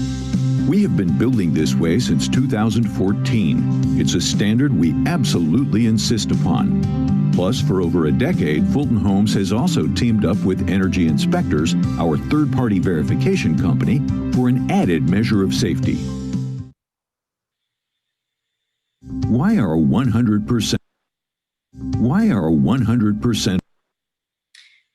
We have been building this way since 2014. It's a standard we absolutely insist upon. Plus, for over a decade, Fulton Homes has also teamed up with Energy Inspectors, our third-party verification company, for an added measure of safety. Why are 100%?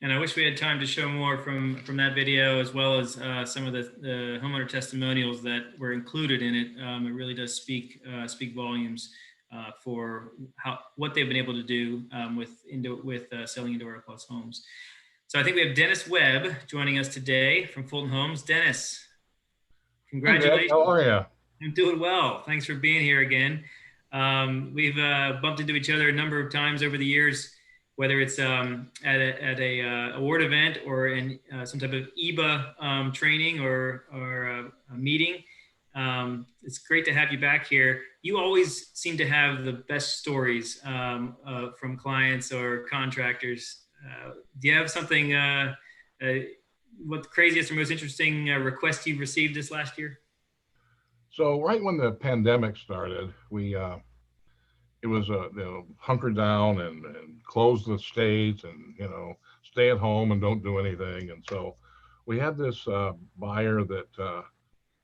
And I wish we had time to show more from that video, as well as some of the homeowner testimonials that were included in it. It really does speak volumes for what they've been able to do with selling Indoor airPLUS homes. So I think we have Dennis Webb joining us today from Fulton Homes. Dennis, congratulations. How are you? I'm doing well. Thanks for being here again. We've bumped into each other a number of times over the years, whether it's at a award event or in some type of EPA training or a meeting. It's great to have you back here. You always seem to have the best stories from clients or contractors. Do you have something, what the craziest or most interesting request you've received this last year? So right when the pandemic started, it was hunker down and close the states and stay at home and don't do anything. And so we had this buyer that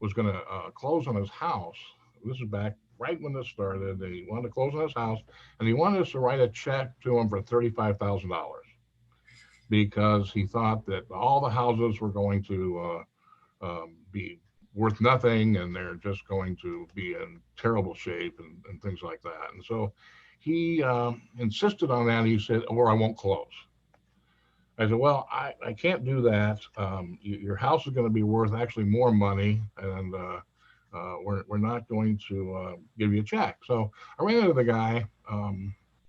was going to close on his house. This is back right when this started. He wanted to close on his house, and he wanted us to write a check to him for $35,000 because he thought that all the houses were going to be worth nothing, and they're just going to be in terrible shape and things like that. And so he insisted on that. He said, or I won't close. I said, well, I can't do that. Your house is going to be worth actually more money, and we're not going to give you a check. So I ran into the guy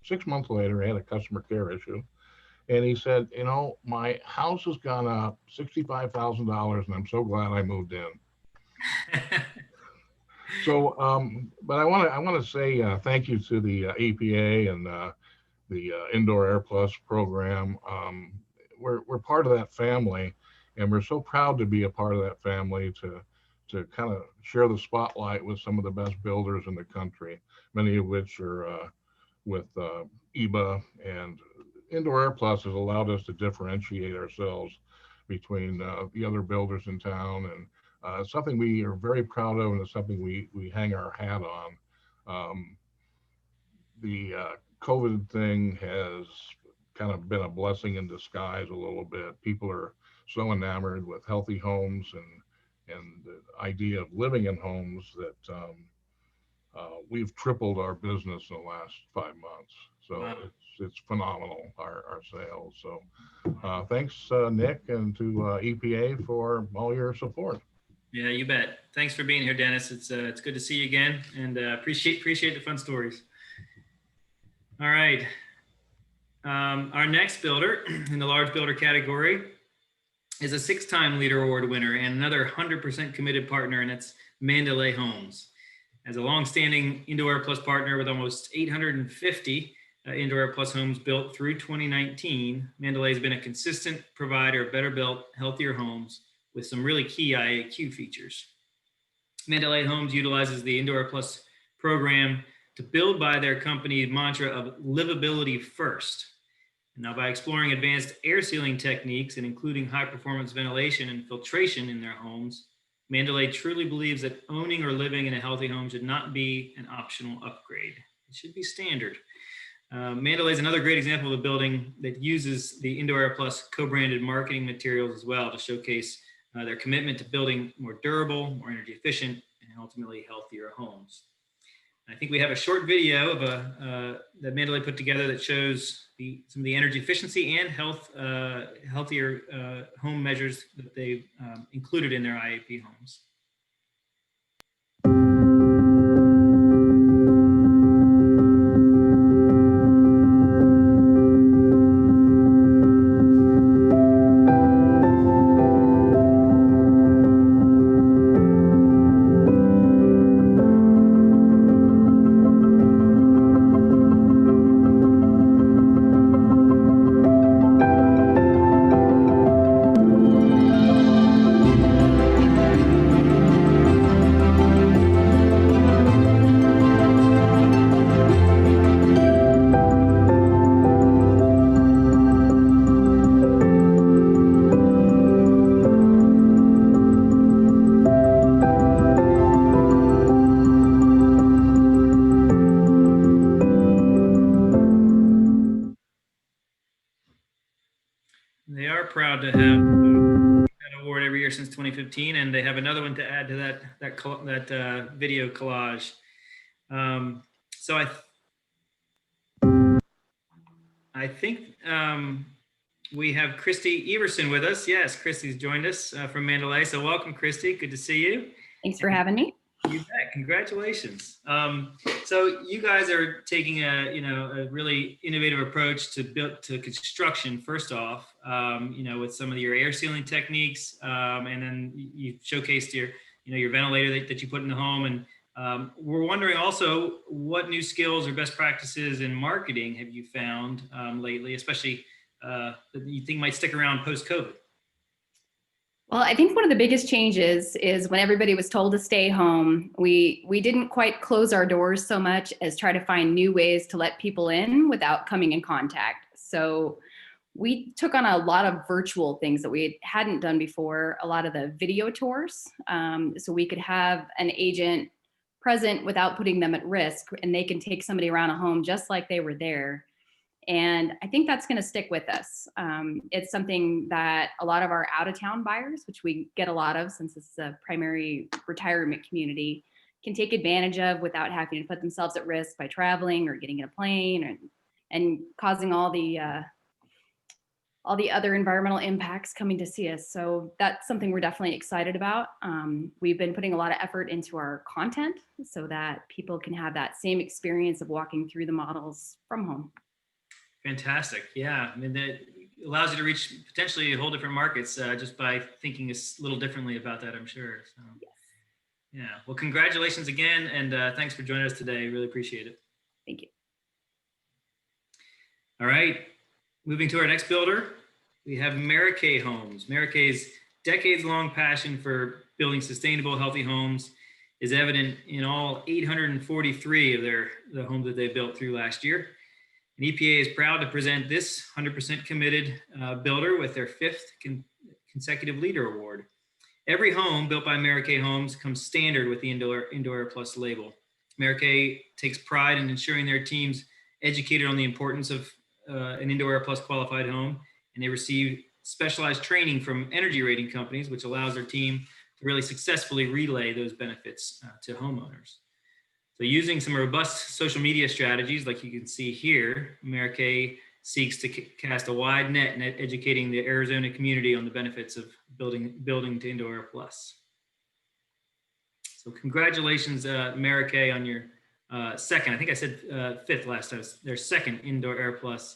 6 months later. I had a customer care issue. And he said, my house has gone up $65,000, and I'm so glad I moved in. So, but I want to say thank you to the EPA and the Indoor airPLUS program. We're part of that family, and we're so proud to be a part of that family to kind of share the spotlight with some of the best builders in the country, many of which are with EPA, and Indoor airPLUS has allowed us to differentiate ourselves between the other builders in town, and it's something we are very proud of, and it's something we hang our hat on. The COVID thing has kind of been a blessing in disguise a little bit. People are so enamored with healthy homes and the idea of living in homes that we've tripled our business in the last 5 months. So wow. It's phenomenal, our sales. So thanks, Nick, and to EPA for all your support. Yeah, you bet. Thanks for being here, Dennis. It's good to see you again, and appreciate the fun stories. All right. Our next builder in the large builder category is a 6-time Leader Award winner and another 100% committed partner, and it's Mandalay Homes. As a longstanding Indoor airPLUS partner with almost 850 Indoor airPLUS homes built through 2019, Mandalay has been a consistent provider of better built, healthier homes with some really key IAQ features. Mandalay Homes utilizes the Indoor airPLUS program to build by their company mantra of livability first. And now, by exploring advanced air sealing techniques and including high performance ventilation and filtration in their homes, Mandalay truly believes that owning or living in a healthy home should not be an optional upgrade. It should be standard. Mandalay is another great example of a building that uses the Indoor airPLUS co-branded marketing materials as well to showcase their commitment to building more durable, more energy efficient, and ultimately healthier homes. I think we have a short video of that Mandalay put together that shows some of the energy efficiency and healthier home measures that they've included in their IAP homes. They are proud to have that award every year since 2015, and they have another one to add to that video collage. So I think we have Christy Everson with us. Yes, Christy's joined us from Mandalay. So welcome, Christy. Good to see you. Thanks for having me. You bet. Congratulations. So you guys are taking a really innovative approach to construction. First off, with some of your air sealing techniques, and then you showcased your ventilator that you put in the home. And we're wondering also what new skills or best practices in marketing have you found lately, especially that you think might stick around post-COVID? Well, I think one of the biggest changes is when everybody was told to stay home, we didn't quite close our doors so much as try to find new ways to let people in without coming in contact. So we took on a lot of virtual things that we hadn't done before, a lot of the video tours. So we could have an agent present without putting them at risk, and they can take somebody around a home just like they were there. And I think that's going to stick with us. It's something that a lot of our out-of-town buyers, which we get a lot of since it's a primary retirement community, can take advantage of without having to put themselves at risk by traveling or getting in a plane and causing all the other environmental impacts coming to see us. So that's something we're definitely excited about. We've been putting a lot of effort into our content so that people can have that same experience of walking through the models from home. Fantastic. Yeah. I mean, that allows you to reach potentially a whole different markets just by thinking a little differently about that, I'm sure. So, yes. Yeah. Well, congratulations again. And thanks for joining us today. Really appreciate it. Thank you. All right. Moving to our next builder, we have Mary Kay Homes. Mary Kay's decades-long passion for building sustainable, healthy homes is evident in all 843 of the homes that they built through last year. And EPA is proud to present this 100% committed builder with their 5th consecutive Leader Award. Every home built by Mary Kay Homes comes standard with the Indoor airPLUS label. Mary Kay takes pride in ensuring their teams educated on the importance of an Indoor airPLUS qualified home, and they receive specialized training from energy rating companies, which allows their team to really successfully relay those benefits to homeowners. So using some robust social media strategies, like you can see here, Mary Kay seeks to cast a wide net in educating the Arizona community on the benefits of building to Indoor airPLUS. So congratulations, Mary Kay, on your second, I think I said 5th last time, their 2nd Indoor airPLUS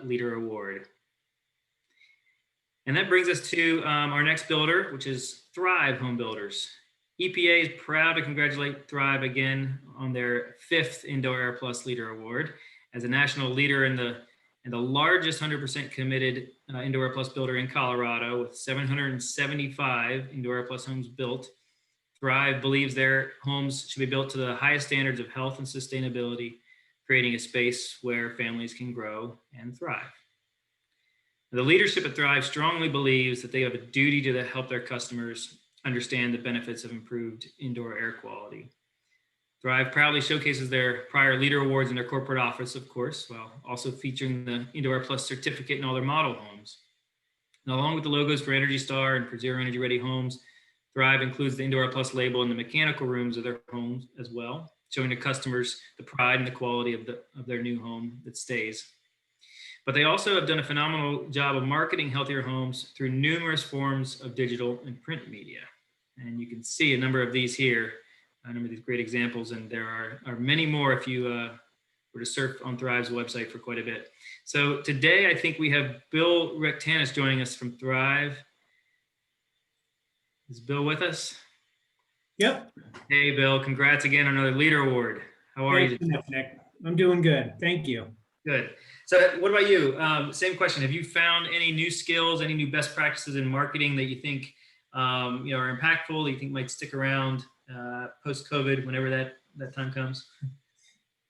Leader Award. And that brings us to our next builder, which is Thrive Home Builders. EPA is proud to congratulate Thrive again on their 5th Indoor airPLUS Leader Award as a national leader in the largest 100% committed Indoor airPLUS builder in Colorado with 775 Indoor airPLUS homes built. Thrive believes their homes should be built to the highest standards of health and sustainability, creating a space where families can grow and thrive. The leadership at Thrive strongly believes that they have a duty to help their customers understand the benefits of improved indoor air quality. Thrive proudly showcases their prior leader awards in their corporate office, of course, while also featuring the Indoor airPLUS certificate in all their model homes. And along with the logos for Energy Star and for Zero Energy Ready homes, Thrive includes the Indoor airPLUS label in the mechanical rooms of their homes as well, showing the customers the pride and the quality of their new home that stays. But they also have done a phenomenal job of marketing healthier homes through numerous forms of digital and print media. And you can see a number of these here, a number of these great examples, and there are many more if you were to surf on Thrive's website for quite a bit. So today, I think we have Bill Rectanis joining us from Thrive. Is Bill with us? Yep. Hey, Bill, congrats again on another leader award. How are you? Nick. I'm doing good. Thank you. Good. So what about you? Same question. Have you found any new skills, any new best practices in marketing that you think are impactful, that you think might stick around post-COVID, whenever that time comes?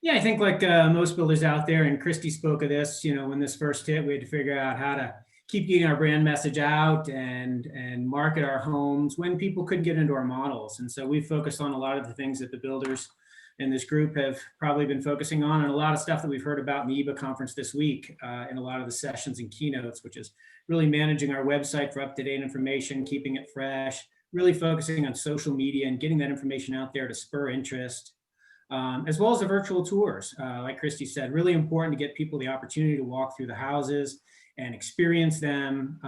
Yeah, I think like most builders out there, and Christy spoke of this, when this first hit, we had to figure out how to keep getting our brand message out and market our homes when people couldn't get into our models. And so we focused on a lot of the things that the builders in this group have probably been focusing on, and a lot of stuff that we've heard about in the EPA conference this week in a lot of the sessions and keynotes, which is really managing our website for up-to-date information, keeping it fresh, really focusing on social media and getting that information out there to spur interest, as well as the virtual tours. Like Christy said, really important to get people the opportunity to walk through the houses and experience them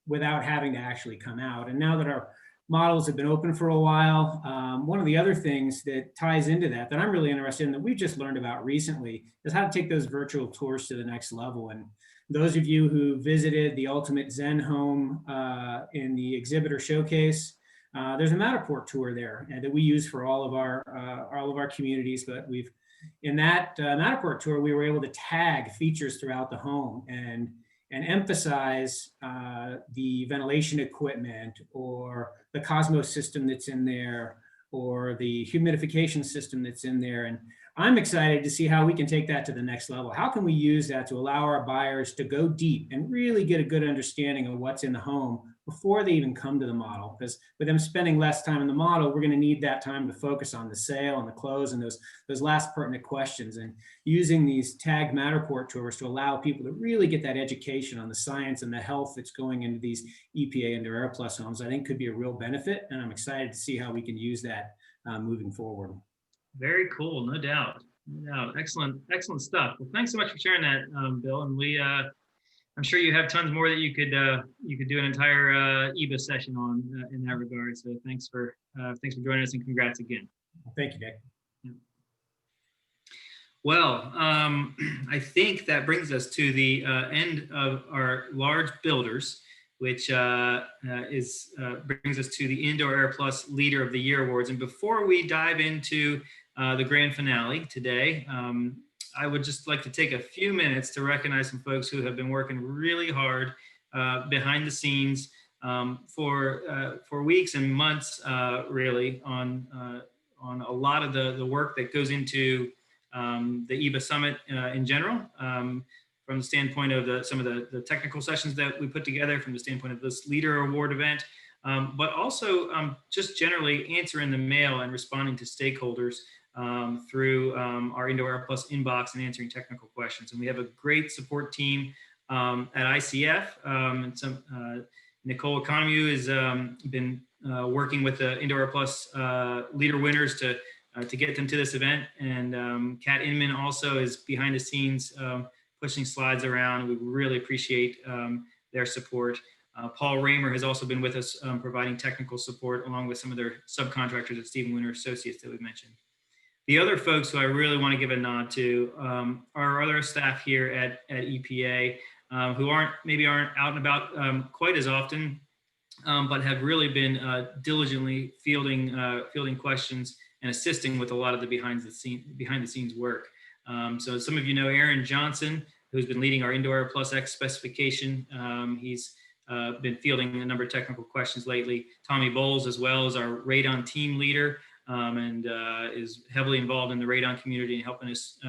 without having to actually come out. And now that our models have been open for a while, one of the other things that ties into that I'm really interested in, that we've just learned about recently, is how to take those virtual tours to the next level. And those of you who visited the Ultimate Zen home in the exhibitor showcase, there's a Matterport tour there that we use for all of our communities. But in that Matterport tour, we were able to tag features throughout the home and emphasize the ventilation equipment, or the Cosmos system that's in there, or the humidification system that's in there. And I'm excited to see how we can take that to the next level. How can we use that to allow our buyers to go deep and really get a good understanding of what's in the home before they even come to the model? Because with them spending less time in the model, we're going to need that time to focus on the sale and the close and those last pertinent questions. And using these tagged Matterport tours to allow people to really get that education on the science and the health that's going into these EPA Indoor airPLUS homes, I think could be a real benefit. And I'm excited to see how we can use that moving forward. Very cool, no doubt. Excellent stuff. Well, thanks so much for sharing that, Bill. And I'm sure you have tons more that you could do an entire EBA session on in that regard. So thanks for joining us, and congrats again. Thank you, Nick. Yeah. Well, I think that brings us to the end of our large builders, which brings us to the Indoor airPLUS Leader of the Year Awards. And before we dive into the grand finale today, I would just like to take a few minutes to recognize some folks who have been working really hard behind the scenes for weeks and months, really, on a lot of the work that goes into the EBA Summit in general, from the standpoint of some of the technical sessions that we put together, from the standpoint of this Leader Award event, but also just generally answering the mail and responding to stakeholders through our Indoor airPLUS inbox and answering technical questions. And we have a great support team at ICF. And Nicole Economou has been working with the Indoor airPLUS leader winners to get them to this event. And Kat Inman also is behind the scenes pushing slides around. We really appreciate their support. Paul Raymer has also been with us providing technical support, along with some of their subcontractors at Stephen Winter Associates that we mentioned. The other folks who I really want to give a nod to are our other staff here at EPA, who aren't out and about quite as often, but have really been diligently fielding questions and assisting with a lot of the behind the scenes work. So some of you know Aaron Johnson, who's been leading our Indoor airPLUS X specification. He's been fielding a number of technical questions lately. Tommy Bowles, as well, as our radon team leader, and is heavily involved in the radon community and helping us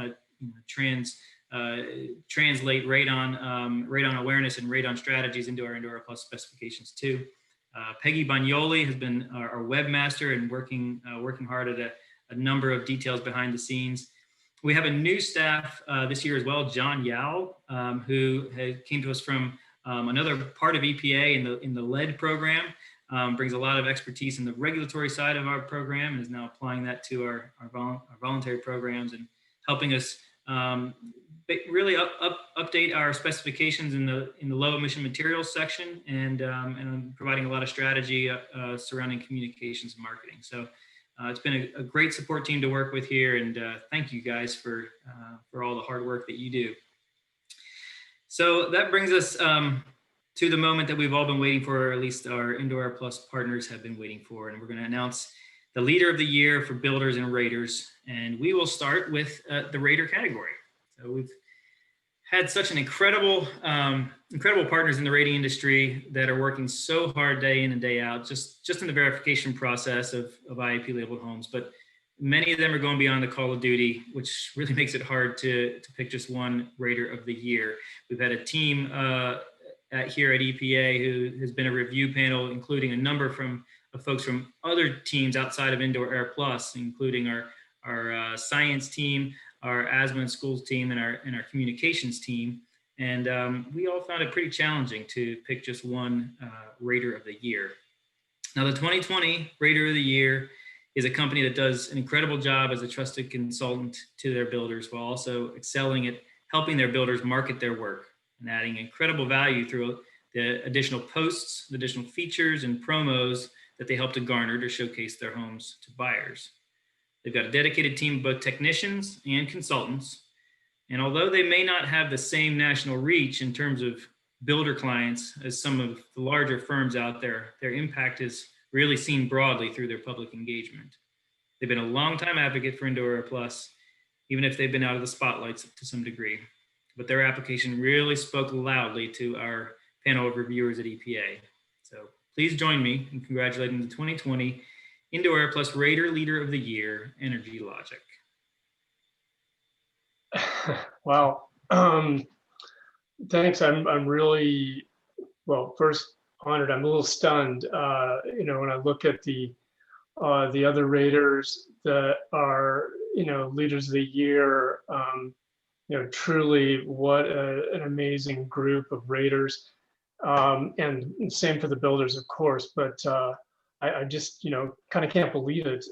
translate radon awareness and radon strategies into our Indoor airPLUS specifications too. Peggy Bagnoli has been our webmaster and working hard at a number of details behind the scenes. We have a new staff this year as well, John Yao, who came to us from another part of EPA in the lead program, brings a lot of expertise in the regulatory side of our program and is now applying that to our voluntary programs and helping us really update our specifications in the low emission materials section and providing a lot of strategy surrounding communications and marketing. So it's been a great support team to work with here, and thank you guys for all the hard work that you do. So that brings us to the moment that we've all been waiting for, or at least our Indoor airPLUS partners have been waiting for, and we're going to announce the leader of the year for builders and raters, and we will start with the rater category. So we've had such an incredible partners in the rating industry that are working so hard day in and day out, just in the verification process of IAP labeled homes. But many of them are going beyond the call of duty, which really makes it hard to pick just one rater of the year. We've had a team here at EPA who has been a review panel, including a number of folks from other teams outside of Indoor airPLUS, including our science team, our asthma and schools team, and our communications team. And we all found it pretty challenging to pick just one rater of the year. Now, the 2020 Rater of the Year is a company that does an incredible job as a trusted consultant to their builders, while also excelling at helping their builders market their work and adding incredible value through the additional posts, the additional features and promos that they help to garner to showcase their homes to buyers. They've got a dedicated team of both technicians and consultants. And although they may not have the same national reach in terms of builder clients as some of the larger firms out there, their impact is really seen broadly through their public engagement. They've been a longtime advocate for Indoor airPLUS, even if they've been out of the spotlights to some degree. But their application really spoke loudly to our panel of reviewers at EPA. So please join me in congratulating the 2020 Indoor airPLUS Rater Leader of the Year, Energy Logic. Wow. Thanks. I'm really, well, first honored. I'm a little stunned. When I look at the other raters that are, leaders of the year, truly what an amazing group of raters. And same for the builders, of course, but I just, kind of can't believe it.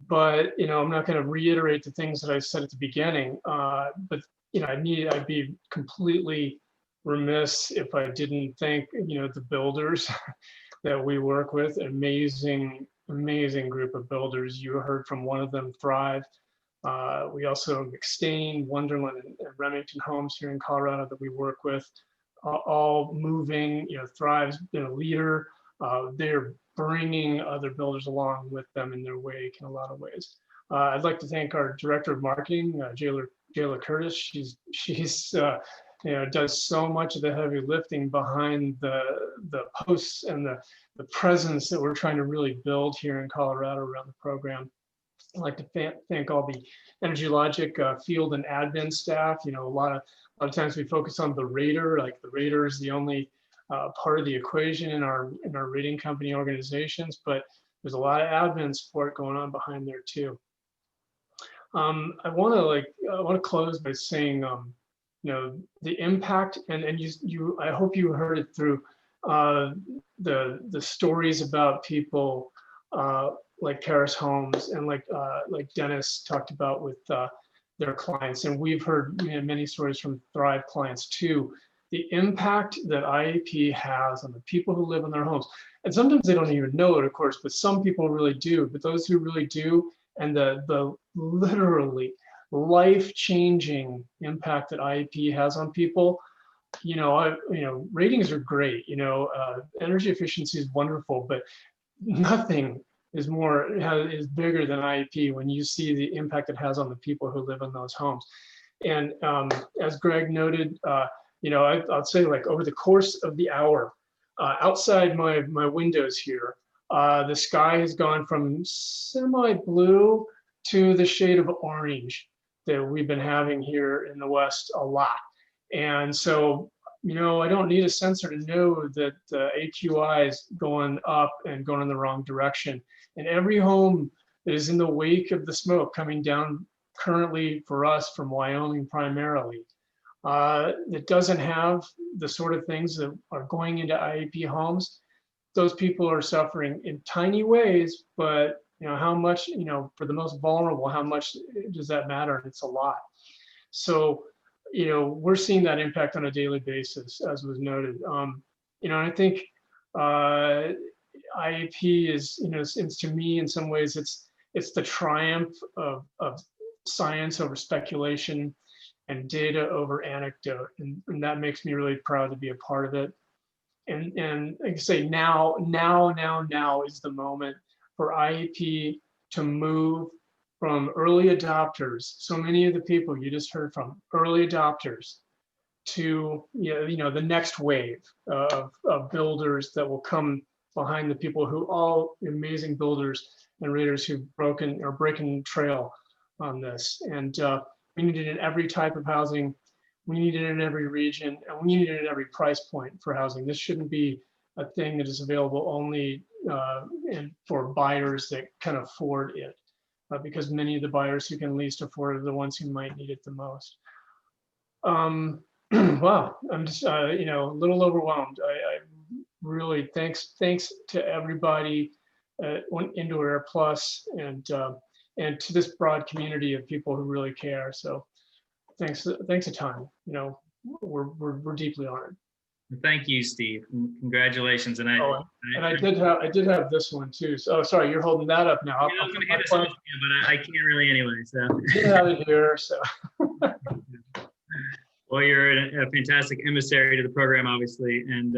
But, I'm not going to reiterate the things that I said at the beginning, but, I'd be completely remiss if I didn't thank, the builders that we work with. Amazing group of builders. You heard from one of them, Thrive. We also have McStain, Wonderland, and Remington Homes here in Colorado that we work with, all moving. Thrive's been a leader. They're bringing other builders along with them in their wake in a lot of ways. I'd like to thank our director of marketing, Jayla Curtis. She's does so much of the heavy lifting behind the posts and the presence that we're trying to really build here in Colorado around the program. I'd like to thank all the Energy Logic field and admin staff. A lot of times we focus on the rater, like the rater is the only part of the equation in our rating company organizations, but there's a lot of admin support going on behind there too. I want to close by saying, the impact, and I hope you heard it through the stories about people like Paris Homes and like Dennis talked about with their clients, and we've heard many stories from Thrive clients too. The impact that IAP has on the people who live in their homes, and sometimes they don't even know it, of course, but some people really do. But those who really do, and the literally life-changing impact that IAP has on people, ratings are great. Energy efficiency is wonderful, but nothing is bigger than IAP when you see the impact it has on the people who live in those homes. And as Greg noted, I'd say like over the course of the hour, outside my windows here, the sky has gone from semi-blue to the shade of orange that we've been having here in the West a lot. And so, I don't need a sensor to know that the AQI is going up and going in the wrong direction. And every home that is in the wake of the smoke coming down currently for us from Wyoming primarily, that doesn't have the sort of things that are going into IEP homes, those people are suffering in tiny ways, but how much, for the most vulnerable, how much does that matter? It's a lot. So, we're seeing that impact on a daily basis, as was noted. I think IEP is, it's, to me, in some ways, it's the triumph of science over speculation and data over anecdote, and that makes me really proud to be a part of it. And like I say, now is the moment for IEP to move from early adopters. So many of the people you just heard from, early adopters, to the next wave of builders that will come behind the people who, all amazing builders and raiders who've breaking trail on this. And we need it in every type of housing. We need it in every region, and we need it at every price point for housing. This shouldn't be a thing that is available only for buyers that can afford it, because many of the buyers who can least afford it are the ones who might need it the most. Wow, I'm just a little overwhelmed. I really thanks to everybody at Indoor airPLUS and to this broad community of people who really care. So thanks a ton. We're deeply honored. Thank you, Steve. Congratulations. And I did have this one too. So, sorry, you're holding that up now. I was going to get this one, but I can't really anyway. So I did have it here. So. Well, you're a fantastic emissary to the program, obviously, and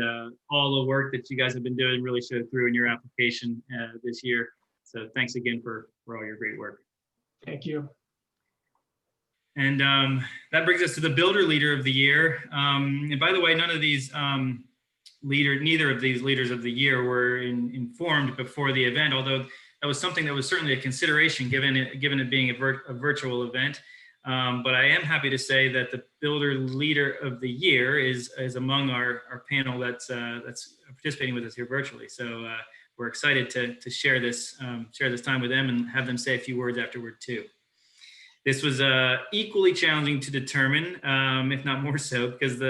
all the work that you guys have been doing really showed through in your application this year. So thanks again for all your great work. Thank you. And that brings us to the Builder Leader of the Year. And by the way, none of these neither of these Leaders of the Year were informed before the event, although that was something that was certainly a consideration given it being a virtual event. But I am happy to say that the Builder Leader of the Year is among our panel that's participating with us here virtually. So we're excited to share this time with them and have them say a few words afterward too. This was equally challenging to determine, if not more so, because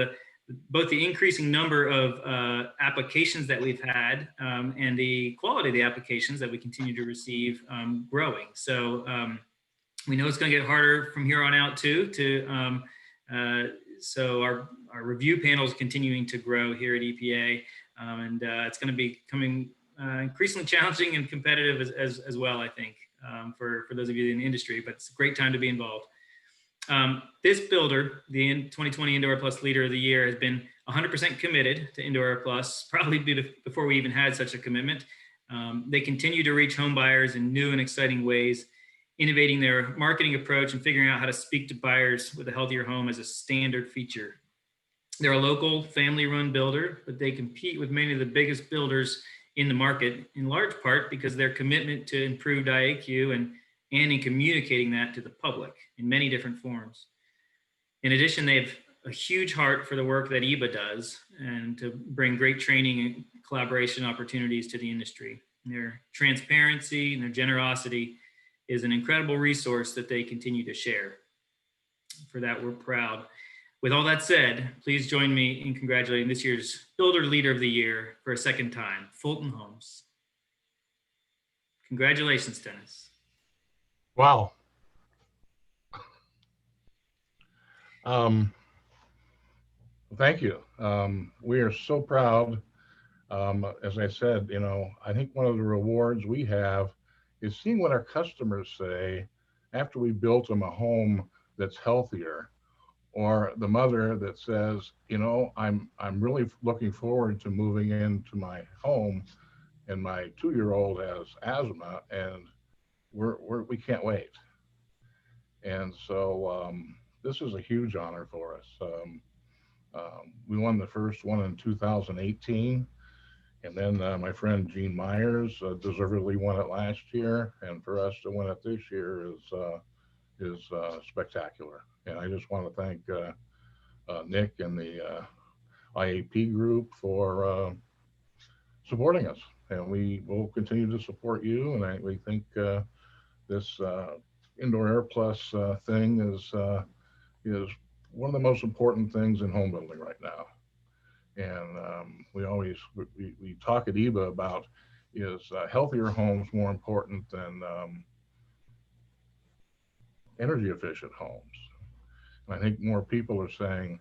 both the increasing number of applications that we've had and the quality of the applications that we continue to receive growing. So we know it's going to get harder from here on out too. So our review panel is continuing to grow here at EPA, and it's going to be becoming increasingly challenging and competitive as well, I think, for those of you in the industry, but it's a great time to be involved. This builder, the 2020 Indoor airPLUS Leader of the Year, has been 100% committed to Indoor airPLUS, probably before we even had such a commitment. They continue to reach home buyers in new and exciting ways, innovating their marketing approach and figuring out how to speak to buyers with a healthier home as a standard feature. They're a local family-run builder, but they compete with many of the biggest builders in the market, in large part because their commitment to improved IAQ and in communicating that to the public in many different forms. In addition, they have a huge heart for the work that EPA does and to bring great training and collaboration opportunities to the industry. And their transparency and their generosity is an incredible resource that they continue to share. For that, we're proud. With all that said, please join me in congratulating this year's Builder Leader of the Year for a second time, Fulton Homes. Congratulations, Dennis. Wow. Thank you. We are so proud. As I said, I think one of the rewards we have is seeing what our customers say after we built them a home that's healthier, or the mother that says, I'm really looking forward to moving into my home, and my 2-year-old has asthma, and we can't wait. And so this is a huge honor for us. We won the first one in 2018. And then my friend Gene Myers deservedly won it last year. And for us to win it this year is spectacular. And I just want to thank Nick and the IAP group for supporting us. And we will continue to support you. And we think this Indoor airPLUS thing is one of the most important things in home building right now. And we talk at EPA about, is healthier homes more important than energy efficient homes? And I think more people are saying,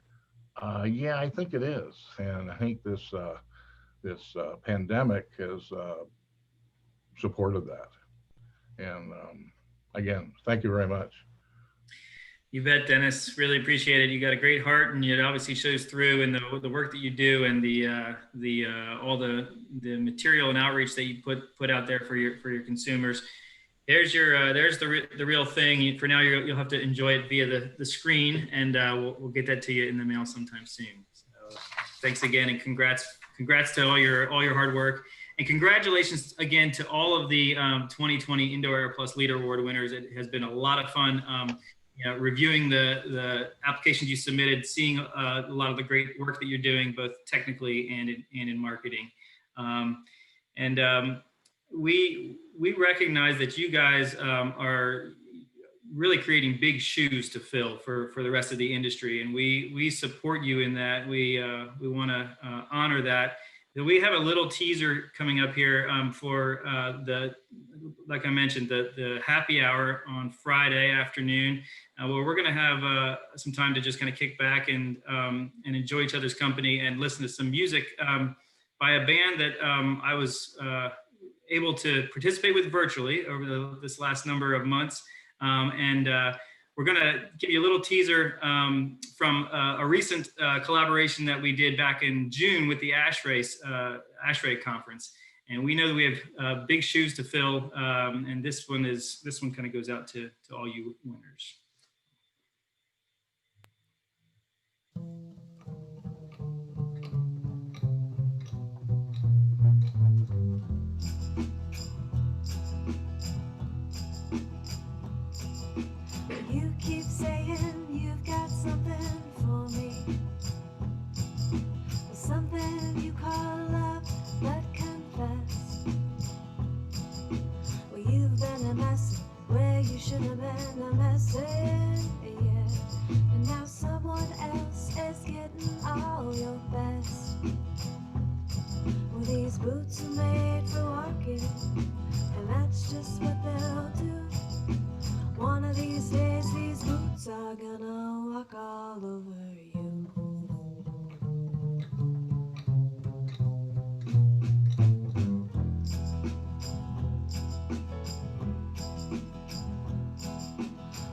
yeah, I think it is. And I think this pandemic has supported that. And again, thank you very much. You bet, Dennis. Really appreciate it. You got a great heart, and it obviously shows through in the work that you do, and all the material and outreach that you put out there for your consumers. There's the real thing. For now, you'll have to enjoy it via the screen, and we'll get that to you in the mail sometime soon. So thanks again, and congrats to all your hard work, and congratulations again to all of the 2020 Indoor airPLUS Leader Award winners. It has been a lot of fun. Reviewing the applications you submitted, seeing a lot of the great work that you're doing, both technically and in marketing. We recognize that you guys are really creating big shoes to fill for the rest of the industry, and we support you in that. We want to honor that. We have a little teaser coming up here for like I mentioned, the happy hour on Friday afternoon, where we're going to have some time to just kind of kick back and enjoy each other's company and listen to some music by a band that I was able to participate with virtually over this last number of months. We're going to give you a little teaser from a recent collaboration that we did back in June with the ASHRAE conference. And we know that we have big shoes to fill, and this one kind of goes out to all you winners. You keep saying you've got something for me, something you call love, but confess. Well, you've been a mess where you should have been a messin', yeah. And now someone else is getting all your best. Well, these boots are made for walking, and that's just what they'll do. One of these days, these boots are gonna walk all over you.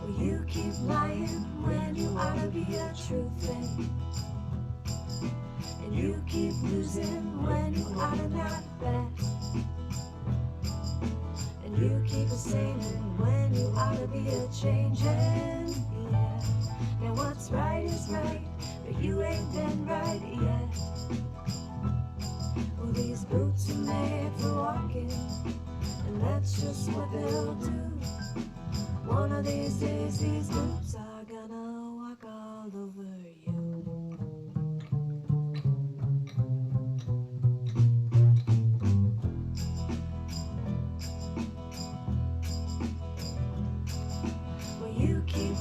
Well, you keep lying when you ought to be a true thing, and you keep losing when you ought to not bet. You keep a saying when you ought to be a changing, yeah. And what's right is right, but you ain't been right yet. Well, these boots are made for walking, and that's just what they'll do. One of these days, these boots are gonna walk all over you.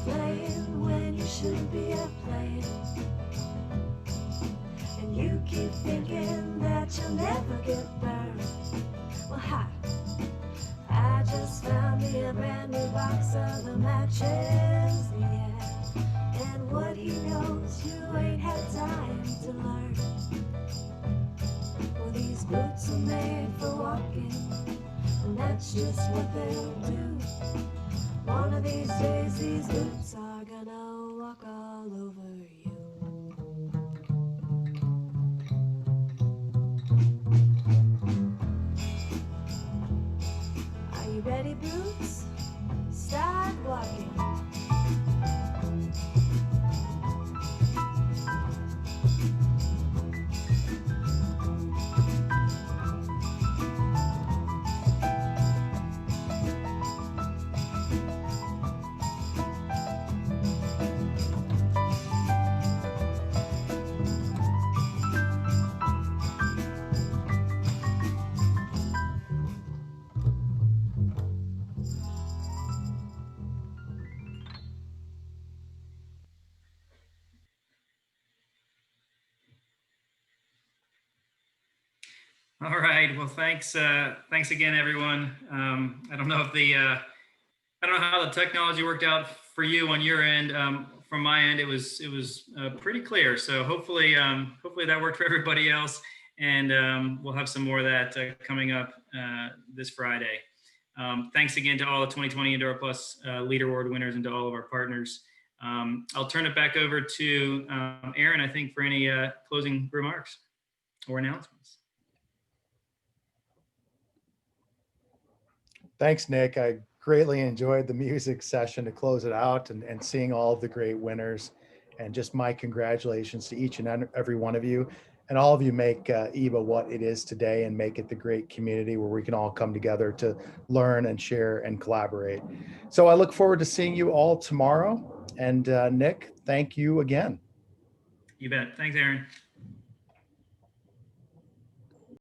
Playing when you shouldn't be a playing, and you keep thinking that you'll never get burned. Well, hi, I just found me a brand new box of the matches, yeah. And what he knows, you ain't had time to learn. Well, these boots are made for walking, and that's just what they'll do. One of these days, these boots are gonna walk all over you. Are you ready, boots? Start walking. All right. Well, thanks. Thanks again, everyone. I don't know if I don't know how the technology worked out for you on your end. From my end, it was pretty clear. So hopefully, hopefully that worked for everybody else. And we'll have some more of that coming up this Friday. Thanks again to all the 2020 Indoor Plus Leader Award winners and to all of our partners. I'll turn it back over to Aaron, I think, for any closing remarks or announcements. Thanks, Nick. I greatly enjoyed the music session to close it out and seeing all of the great winners. And just my congratulations to each and every one of you. And all of you make EVA what it is today and make it the great community where we can all come together to learn and share and collaborate. So I look forward to seeing you all tomorrow. And Nick, thank you again. You bet. Thanks, Aaron.